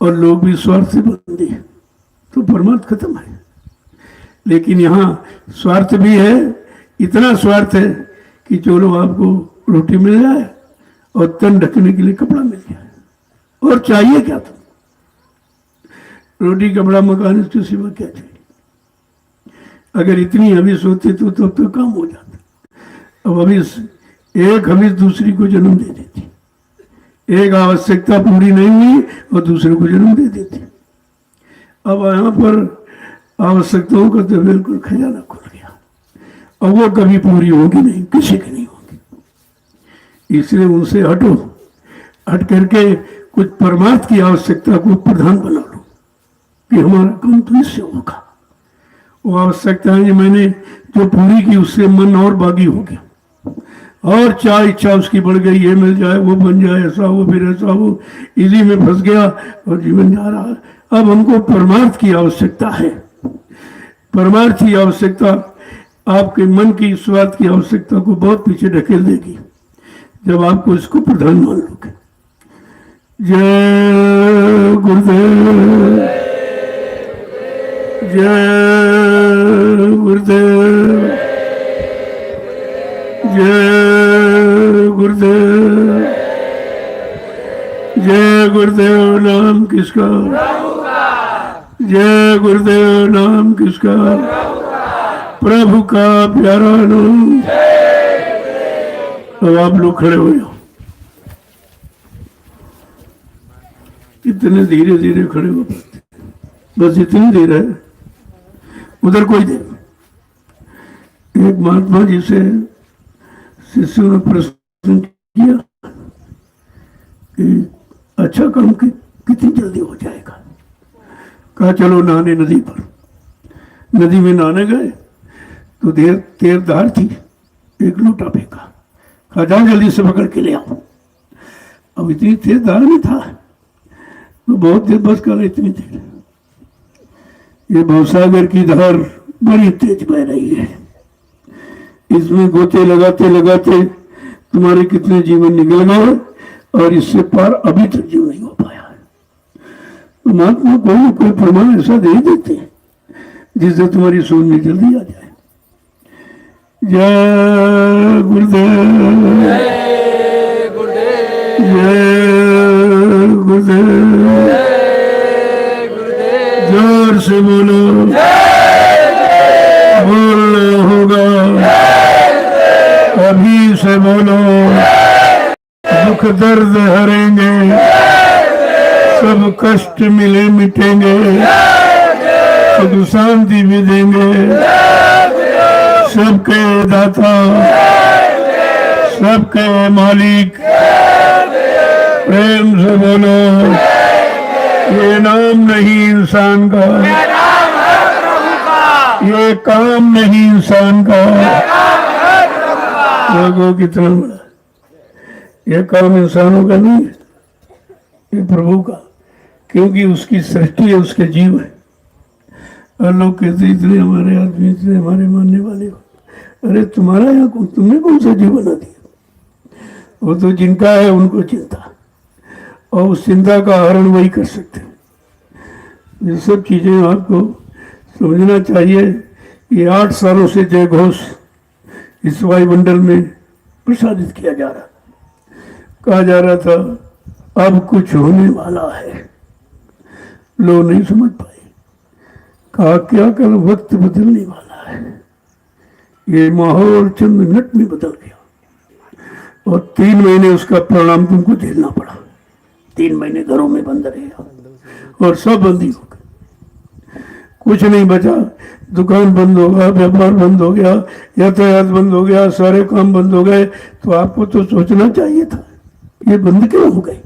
और लोग भी स्वार्थ से बंधे, तो परमार्थ खत्म है। लेकिन यहाँ स्वार्थ भी है, इतना स्वार्थ है कि चलो आपको रोटी मिल जाए और तन ढकने के लिए कपड़ा मिल जाए, और चाहिए क्या? तुम रोटी कपड़ा मकान इसके सिवा क्या चाहिए? अगर इतनी हविस होती तो तब तो काम हो जाता। अब हविस, एक हविस दूसरी को जन्म दे देती, एक आवश्यकता पूरी नहीं हुई और दूसरे को जन्म दे देती। अब यहाँ पर आवश्यकताओं का तो बिल्कुल खजाना खुल गया, और वो कभी पूरी होगी नहीं, किसी की नहीं होगी। इसलिए उनसे हटो, हट करके कुछ परमार्थ की आवश्यकता को प्रधान बना लो कि हमारा काम तो इससे होगा। वो आवश्यकताएं जो मैंने जो पूरी की, उससे मन और बागी हो गया, और चाह इच्छा उसकी बढ़ गई, ये मिल जाए, वो बन जाए, ऐसा हो फिर ऐसा हो, इसी में फंस गया और जीवन जा रहा है। अब हमको परमार्थ की आवश्यकता है। परमार्थ की आवश्यकता आपके मन की स्वार्थ की आवश्यकता को बहुत पीछे ढकेल देगी, जब आपको इसको प्रधान मान लोगे। जय गुरुदेव, जय गुरुदेव, जय गुरुदेव, जय गुरुदेव। नाम किसका? जय गुरुदेव। नाम किसका? प्रभु का प्यारा नाम। अब आप लोग खड़े हो जाओ, इतने धीरे धीरे खड़े हो पाते, बस इतनी देर है। उधर कोई देर। एक महात्मा जी से शिष्यों ने प्रश्न किया कि अच्छा काम कितनी जल्दी हो जाएगा? कहा चलो नहाने नदी पर। नदी में नहाने गए तो तेर धार थी, एक लोटा फेंका, कहा जाओ जल्दी से पकड़ के ले आओ। अब इतनी तेज धार में था तो बहुत देर बस कर, इतनी देर ये भवसागर की धार बड़ी तेज बह रही है, इसमें गोते लगाते लगाते तुम्हारे कितने जीवन निकल गए और इससे पार अभी तक जीव नहीं हो पाया है। तो महात्मा कोई न कोई प्रमाण ऐसा दे देते हैं जिससे तुम्हारी सोच में जल्दी आ जाए। जय गुरुदेव, जय गुरुदेव, जय गुरुदेव, जय गुरुदेव, जोर से बोलो, बोलना होगा, अभी से बोलो, दुख दर्द हरेंगे, सब कष्ट मिले मिटेंगे, सुख शांति भी देंगे, सबके दाता, सबके मालिक, प्रेम से बोलो, ये नाम नहीं इंसान का, ये काम नहीं इंसान का, देखो कितना बड़ा, ये काम इंसानों का नहीं है, ये प्रभु का, क्योंकि उसकी सृष्टि है, उसके जीव है। और लोग कहते इतने हमारे आदमी, इतने हमारे मानने वाले हो, अरे तुम्हारा यहाँ कौन, तुमने कौन सा जीव बना दिया? वो तो जिनका है उनको चिंता, और उस चिंता का हरण वही कर सकते हैं। ये सब चीजें आपको समझना चाहिए। ये 8 सालों से जय घोष इस वायुमंडल में प्रसारित किया जा रहा, कहा जा रहा था अब कुछ होने वाला है, लोग नहीं समझ पाए, कहा क्या कर वक्त बदलने वाला है, ये माहौल चंद मिनट में बदल गया, और 3 महीने उसका परिणाम तुमको झेलना पड़ा। 3 महीने घरों में बंद रहे और सब बंदी हो गए, कुछ नहीं बचा, दुकान बंद हो गया, व्यापार बंद हो गया, यातायात बंद हो गया, सारे काम बंद हो गए। तो आपको तो सोचना चाहिए था ये बंद क्यों हो गए,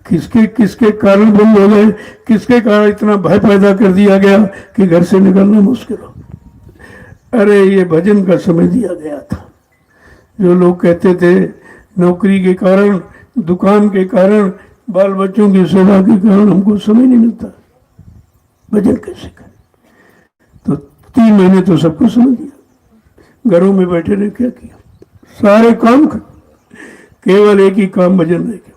किसके किसके कारण बंद हो गए, किसके कारण इतना भय पैदा कर दिया गया कि घर से निकलना मुश्किल हो। अरे ये भजन का समय दिया गया था। जो लोग कहते थे नौकरी के कारण, दुकान के कारण, बाल बच्चों की सेवा के कारण हमको समय नहीं मिलता, भजन कैसे करें? तो 3 महीने तो सबको समय दिया, घरों में बैठे ने क्या किया, सारे काम कर, केवल एक ही काम भजन रह गया।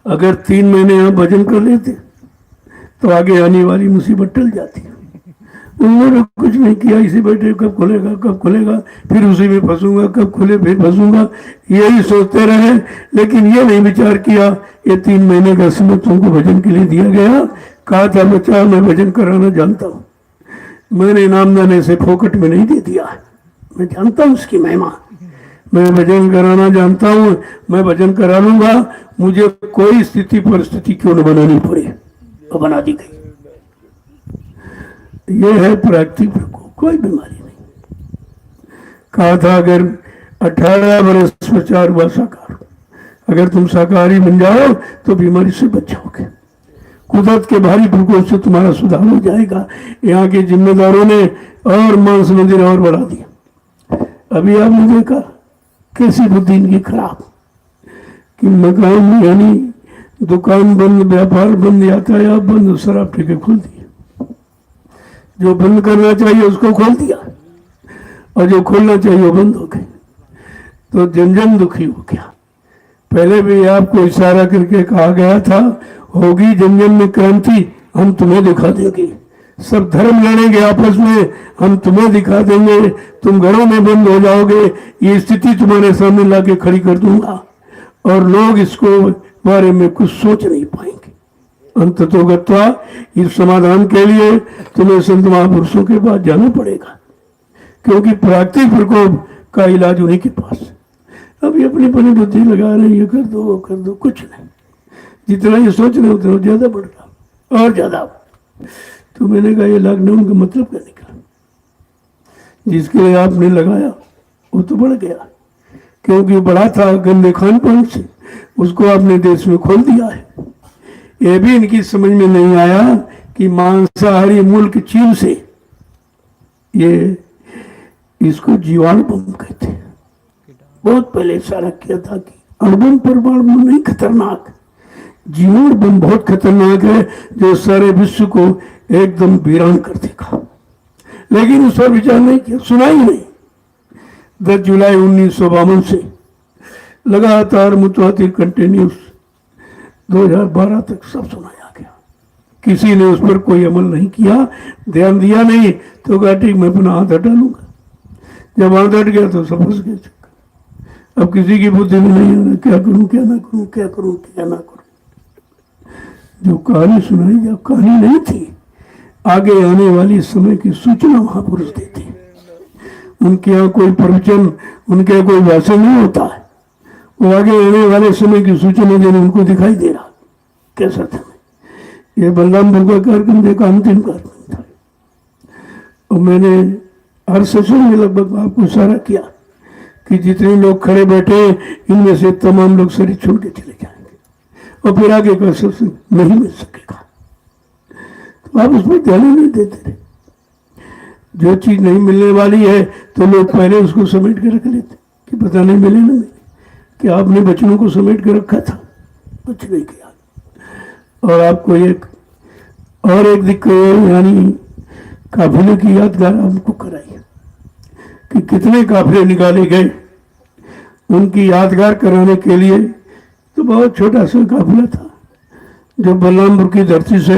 अगर 3 महीने आप भजन कर लेते तो आगे आने वाली मुसीबत टल जाती। उन्होंने कुछ नहीं किया, इसी बैठे कब खुलेगा कब खुलेगा, फिर उसी में फंसूंगा, कब खुले फिर फंसूंगा, यही सोचते रहे। लेकिन ये नहीं विचार किया ये 3 महीने का समय तुमको भजन के लिए दिया गया। कहा था बच्चा मैं भजन कराना जानता हूँ, मैंने इनाम देने से फोकट में नहीं दे दिया, मैं जानता हूँ उसकी महिमा, मैं भजन कराना जानता हूँ, मैं भजन करा लूंगा, मुझे कोई स्थिति परिस्थिति क्यों न बनानी पड़े, और बना दी गई। ये है प्राकृतिक प्रकोप, कोई बीमारी नहीं। कहा था अगर 18 वर्ष प्रचार हुआ साकार, अगर तुम शाकाहारी बन जाओ तो बीमारी से बच जाओगे, कुदरत के भारी प्रकोप से तुम्हारा सुधार हो जाएगा। यहाँ के जिम्मेदारों ने और मांस मंदिर और बढ़ा दिया। अभी आपने देखा कैसी बुद्धि इनकी खराब कि मकान यानी दुकान बंद, व्यापार बंद, यातायात बंद, शराब ठेके खोल दिए। जो बंद करना चाहिए उसको खोल दिया और जो खोलना चाहिए वो बंद हो गए। तो जन जन दुखी हो गया। पहले भी आपको इशारा करके कहा गया था होगी जन जन में क्रांति, हम तुम्हें दिखा देंगे, सब धर्म लड़ेंगे आपस में, हम तुम्हें दिखा देंगे, तुम घरों में बंद हो जाओगे, ये स्थिति तुम्हारे सामने लाके खड़ी कर दूंगा और लोग इसको बारे में कुछ सोच नहीं पाएंगे। अंततोगत्वा इस समाधान के लिए तुम्हें संत महापुरुषों के पास जाना पड़ेगा, क्योंकि प्राकृतिक प्रकोप का इलाज उन्हीं के पास है। अभी अपनी अपनी बुद्धि लगा रहे, ये कर दो वो कर दो, कुछ नहीं, जितना ये सोच रहे उतना ज्यादा बढ़ रहा और ज्यादा। तो मैंने कहा ये लॉकडाउन का मतलब क्या निकला, जिसके लिए आपने लगाया वो तो बढ़ गया, क्योंकि बढ़ा था गंदे खान पान से, उसको आपने देश में खोल दिया है। ये भी इनकी समझ में नहीं आया कि मांसाहारी मुल्क चीन से ये इसको जीवाणु बम कहते हैं। बहुत पहले इशारा किया था कि अणुबम परमाणु नहीं खतरनाक, जीवाणु बम बहुत खतरनाक है जो सारे विश्व को एकदम वीरान कर देगा। लेकिन उस पर विचार नहीं किया, सुना ही नहीं। 10 जुलाई 1952 से लगातार मुतवातिर कंटिन्यूस 2012 तक सब सुनाया गया। किसी ने उस पर कोई अमल नहीं किया, ध्यान दिया नहीं, तो कहा ठीक मैं अपना हाथ हटा लूंगा, जब वहां डट गया तो सब फंस गए चक्कर। अब किसी की बुद्धि में नहीं आना क्या करूं क्या ना करूं, क्या करूं क्या ना करूं। जो कहानी सुनाई जब कहानी नहीं थी, आगे आने वाली समय की सूचना महापुरुष देते। उनके यहाँ कोई प्रवचन, उनके यहाँ कोई भाषण नहीं होता है, वो आगे आने वाले समय की सूचना देने उनको दिखाई दे रहा कैसा था। ये बलरामपुर का कार्यक्रम देखा, अंतिम कार्यक्रम था, और मैंने हर सेशन में लगभग आपको इशारा किया कि जितने लोग खड़े बैठे इनमें से तमाम लोग शरीर छोड़ के चले जाएंगे और फिर आगे का सेशन नहीं मिल सकेगा। तो आप उसमें ध्यान नहीं देते रहे। जो चीज नहीं मिलने वाली है तो लोग पहले उसको समेट के रख लेते कि पता नहीं मिले ना मिले। कि आपने बच्चों को समेट के रखा था, कुछ नहीं किया। और आपको एक दिक्कत यानी काफिले की यादगार हमको कराई कि कितने काफिले निकाले गए। उनकी यादगार कराने के लिए तो बहुत छोटा सा काफिला था जो बलरामपुर की धरती से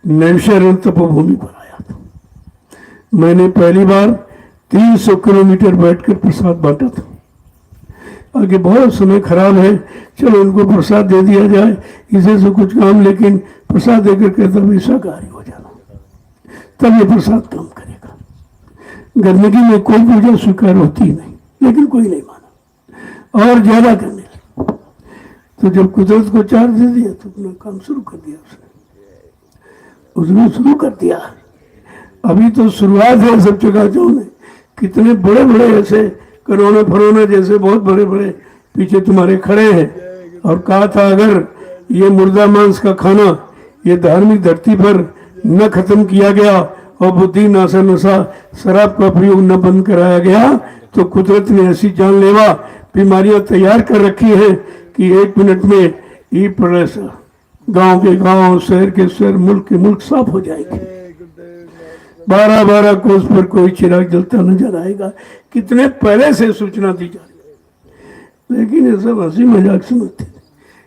नैमिषारण्य तपोभूमि पर आया था। मैंने पहली बार 300 किलोमीटर बैठकर प्रसाद बांटा था। आगे बहुत समय खराब है, चलो उनको प्रसाद दे दिया जाए, इसे से कुछ काम, लेकिन प्रसाद देकर कहता भाई शाकाहारी हो जाना, तब ये प्रसाद काम करेगा। गंदगी में कोई पूजा स्वीकार होती ही नहीं, लेकिन कोई नहीं माना और ज्यादा करने लगे। तो जब कुदरत को चार दे दिया तो अपना काम शुरू कर दिया उसने शुरू कर दिया। अभी तो शुरुआत है सब चकाचौंध में। कितने बड़े बड़े ऐसे करोना फरोना जैसे बहुत बड़े बड़े पीछे तुम्हारे खड़े हैं। और कहा था अगर ये मुर्दा मांस का खाना ये धार्मिक धरती पर न खत्म किया गया और बुद्धि नासा नशा शराब का प्रयोग न बंद कराया गया तो कुदरत ने ऐसी जानलेवा बीमारियां तैयार कर रखी है कि 1 मिनट में ये प्रलय गांव के गांव, शहर के शहर, मुल्क के मुल्क साफ हो जाएंगे। 12-12 कोस पर कोई चिराग जलता नजर आएगा। कितने पहले से सूचना दी जा रही, लेकिन ये सब हंसी मजाक समझते थे,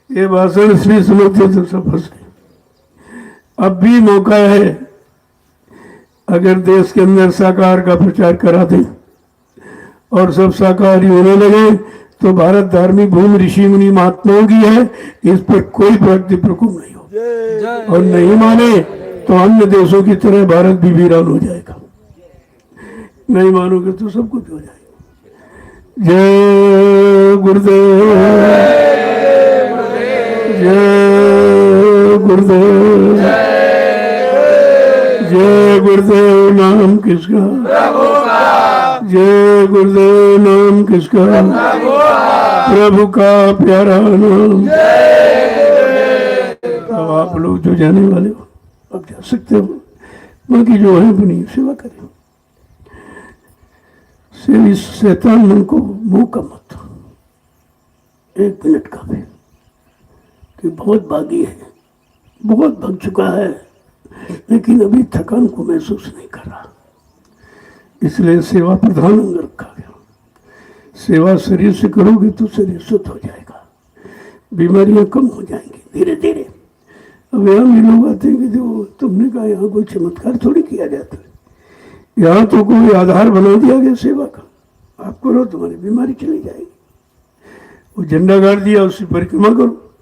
ये भाषण इसलिए समझते तो सब फंस गए। अब भी मौका है, अगर देश के अंदर शाकाहार का प्रचार करा दें और सब शाकाहारी होने लगे तो भारत धार्मिक भूमि ऋषि मुनि महात्माओं की है, इस पर कोई प्राकृतिक प्रकोप नहीं हो। और नहीं माने तो अन्य देशोलां की तरह भारत भी वीरान हो जाएगा। नहीं मानोगे तो सब कुछ हो जाएगा। जय गुरुदेव, जय गुरुदेव, जय गुरुदेव। नाम किसका? जय गुरुदेव। नाम किसका? प्रभु का प्यारा नाम। अब आप लोग जो जाने वाले हो अब जा सकते हो, बाकी जो है अपनी सेवा करें। से शैतान मन को मुंह का मत 1 मिनट का भी कि बहुत भागी है, बहुत भाग चुका है, लेकिन अभी थकान को महसूस नहीं कर रहा। इसलिए सेवा प्रधान अंग रखा गया। सेवा शरीर से करोगे तो शरीर शुद्ध हो जाएगा, बीमारियां कम हो जाएंगी धीरे धीरे। अब यहाँ भी लोग आते हैं कि जो तुमने कहा यहाँ कोई चमत्कार थोड़ी किया जाता है, यहाँ तो कोई आधार बना दिया गया सेवा का, आप करो तुम्हारी बीमारी चली जाएगी। वो झंडा गाड़ दिया, उसकी परिक्रमा करो,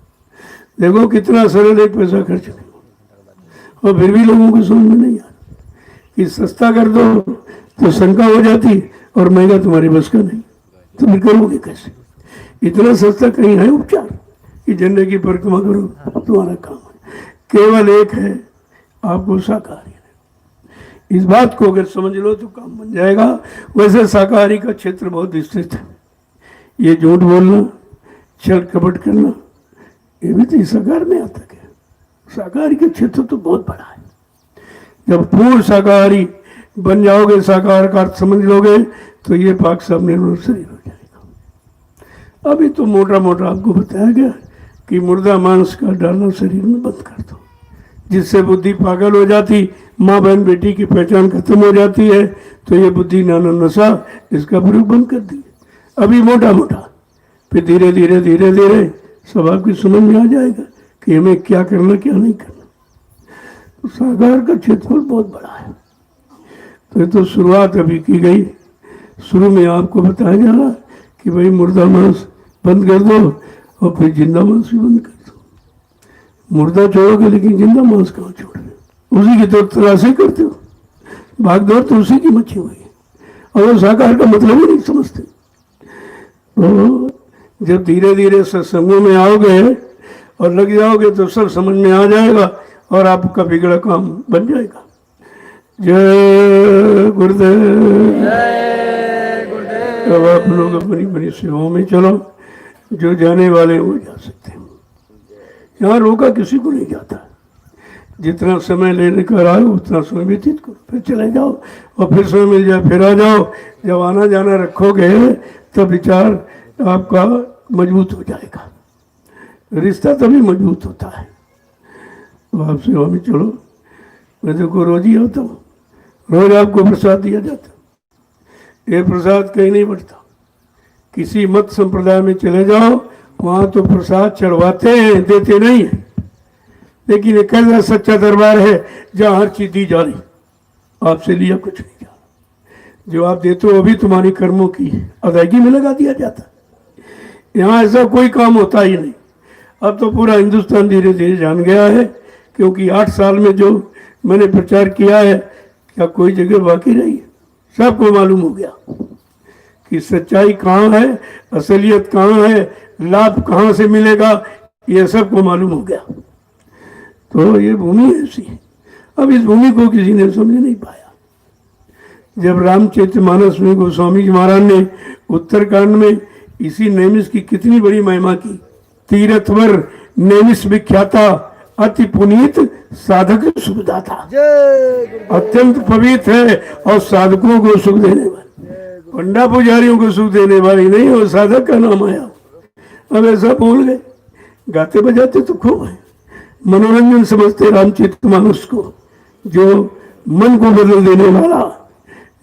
देखो कितना सरल, एक पैसा खर्च नहीं। और फिर भी लोगों को समझ में नहीं आ रहा कि सस्ता कर दो तो शंका हो जाती और महंगा तुम्हारी बस का नहीं, तो फिर करोगे कैसे? इतना सस्ता कहीं है उपचार कि झंडे की परिक्रमा करो तुम्हारा काम है। केवल एक है, आपको शाकाहारी है। इस बात को अगर समझ लो तो काम बन जाएगा। वैसे शाकाहारी का क्षेत्र बहुत विस्तृत है। ये झूठ बोलना, छल कपट करना, ये भी तो शाकाहार में आता है। शाकाहारी का क्षेत्र तो बहुत बड़ा है। जब पूर्ण शाकाहारी बन जाओगे, शाकाहार का अर्थ समझ लोगे, तो ये पाक साहब निर्मल शरीर हो जाएगा। अभी तो मोटा मोटा आपको बताया गया कि मुर्दा मांस का डालना शरीर में बंद कर दो, जिससे बुद्धि पागल हो जाती, माँ बहन बेटी की पहचान खत्म हो जाती है। तो ये बुद्धि नाना नशा, इसका प्रयोग बंद कर दिए अभी मोटा मोटा, फिर धीरे धीरे धीरे धीरे सब आपकी समझ में आ जाएगा कि हमें क्या करना क्या नहीं करना। तो शाकाहार का क्षेत्रफल बहुत बड़ा है। तो ये तो शुरुआत अभी की गई। शुरू में आपको बताया जा रहा है कि भाई मुर्दा मांस बंद कर दो और फिर जिंदा मांस भी बंद कर दो। मुर्दा छोड़ोगे लेकिन जिंदा मांस कहाँ छोड़ोगे? उसी की तो तलाशी करते हो, भागदौड़ तो उसी की मची हुई है और वो शाकाहार का मतलब ही नहीं समझते। तो जब धीरे धीरे सत्संगों में आओगे और लग जाओगे तो सब समझ में आ जाएगा और आपका बिगड़ा काम बन जाएगा। जय गुरुदेव। अब आप लोग अपनी अपनी सेवाओं में चलो, जो जाने वाले हैं वो जा सकते हैं। यहाँ रोका किसी को नहीं जाता। जितना समय लेने का रहा उतना समय व्यतीत करो, फिर चले जाओ और फिर समय मिल जाए फिर आ जाओ। जब आना जाना रखोगे तब विचार आपका मजबूत हो जाएगा, रिश्ता तभी मजबूत होता है। तो आप सेवा में चलो। मैं देखो रोज ही आता हूँ, रोज आपको प्रसाद दिया जाता। ये प्रसाद कहीं नहीं बढ़ता। किसी मत संप्रदाय में चले जाओ, वहाँ तो प्रसाद चढ़वाते हैं, देते नहीं है। लेकिन एक ऐसा सच्चा दरबार है जहाँ हर चीज दी जा रही, आपसे लिया कुछ नहीं जा। जो आप देते हो वो भी तुम्हारी कर्मों की अदायगी में लगा दिया जाता। यहाँ ऐसा कोई काम होता ही नहीं। अब तो पूरा हिंदुस्तान धीरे धीरे जान गया है, क्योंकि 8 साल में जो मैंने प्रचार किया है, क्या कोई जगह बाकी रही है? सबको मालूम हो गया कि सच्चाई कहाँ है, असलियत कहाँ है, लाभ कहाँ से मिलेगा, ये सबको मालूम हो गया। तो ये भूमि ऐसी है। अब इस भूमि को किसी ने समझ नहीं पाया। जब रामचरितमानस में गोस्वामी जी महाराज ने उत्तरकांड में इसी नैमिष की कितनी बड़ी महिमा की। तीर्थवर नैमिष विख्याता, अति पुनीत, साधक सुखदाता। अत्यंत पवित्र है और साधकों को सुख देने वाले, पंडा पुजारियों को सुख देने वाली नहीं, और साधक का नाम आया। अब ऐसा भूल गए। गाते बजाते तो खूब है, मनोरंजन समझते रामचरितमानस को, जो मन को बदल देने वाला,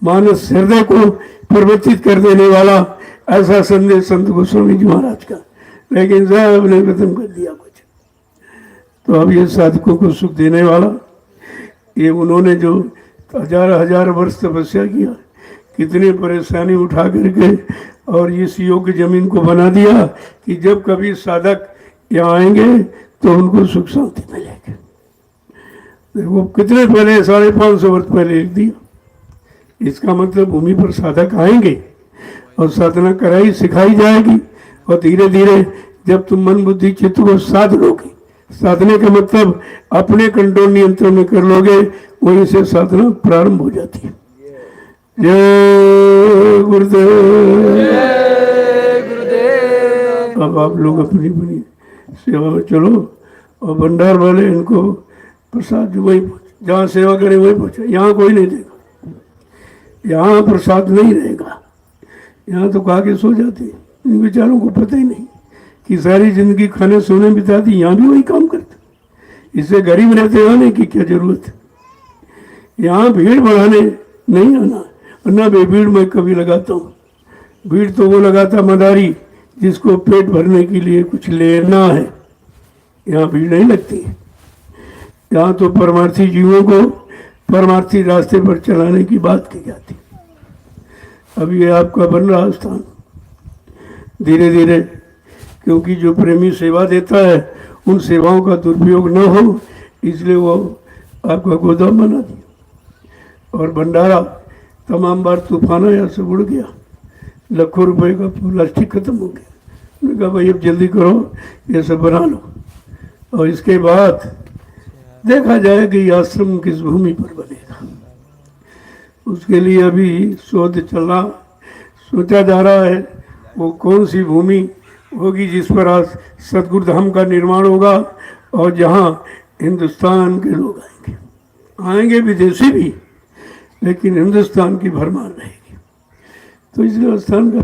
मानस हृदय को परिवर्तित कर देने वाला ऐसा संदेश संत गोस्वामी जी महाराज का। लेकिन सब ने खत्म कर दिया कुछ। तो अब ये साधकों को सुख देने वाला, ये उन्होंने जो हजार वर्ष तपस्या किया, कितनी परेशानी उठा करके और इस योग्य जमीन को बना दिया कि जब कभी साधक यहाँ आएंगे तो उनको सुख शांति मिलेगी। देखो कितने पहले, 550 वर्ष पहले लिख दिया। इसका मतलब भूमि पर साधक आएंगे और साधना कराई सिखाई जाएगी, और धीरे धीरे जब तुम मन बुद्धि चित्त को साध लोगे, साधने का मतलब अपने कंट्रोल नियंत्रण में कर लोगे, वहीं से साधना प्रारंभ हो जाती है। जय गुरुदेव। अब आप लोग अपनी अपनी सेवा में चलो, और भंडार वाले इनको प्रसाद वहीं जहाँ सेवा करें वहीं पहुँचे। यहाँ कोई नहीं देगा, यहाँ प्रसाद नहीं रहेगा। यहाँ तो खा के सो जाते हैं। इन बेचारों को पता ही नहीं कि सारी जिंदगी खाने सोने बिता दी, यहाँ भी वही काम करते। इससे गरीब रहते आने की क्या जरूरत है? यहाँ भीड़ बढ़ाने नहीं आना, ना भीड़ मैं कभी लगाता हूँ। भीड़ तो वो लगाता मदारी जिसको पेट भरने के लिए कुछ लेना है। यहाँ भीड़ नहीं लगती। यहाँ तो परमार्थी जीवों को परमार्थी रास्ते पर चलाने की बात की जाती। अब ये आपका बन रहा स्थान धीरे धीरे, क्योंकि जो प्रेमी सेवा देता है उन सेवाओं का दुरुपयोग न हो, इसलिए वो आपका गोदाम बना दिया। और भंडारा तमाम बार तूफान आया, सब उड़ गया। लाखों रुपए का प्लास्टिक खत्म हो गया। मैंने कहा भाई अब जल्दी करो, ये सब बना लो, और इसके बाद देखा जाए कि आश्रम किस भूमि पर बनेगा। उसके लिए अभी शोध चलना, सोचा जा रहा है वो कौन सी भूमि होगी जिस पर आज सतगुरु धाम का निर्माण होगा, और जहाँ हिंदुस्तान के लोग आएंगे विदेशी भी, लेकिन हिंदुस्तान की भरमार रहेगी। तो इसलिए स्थान का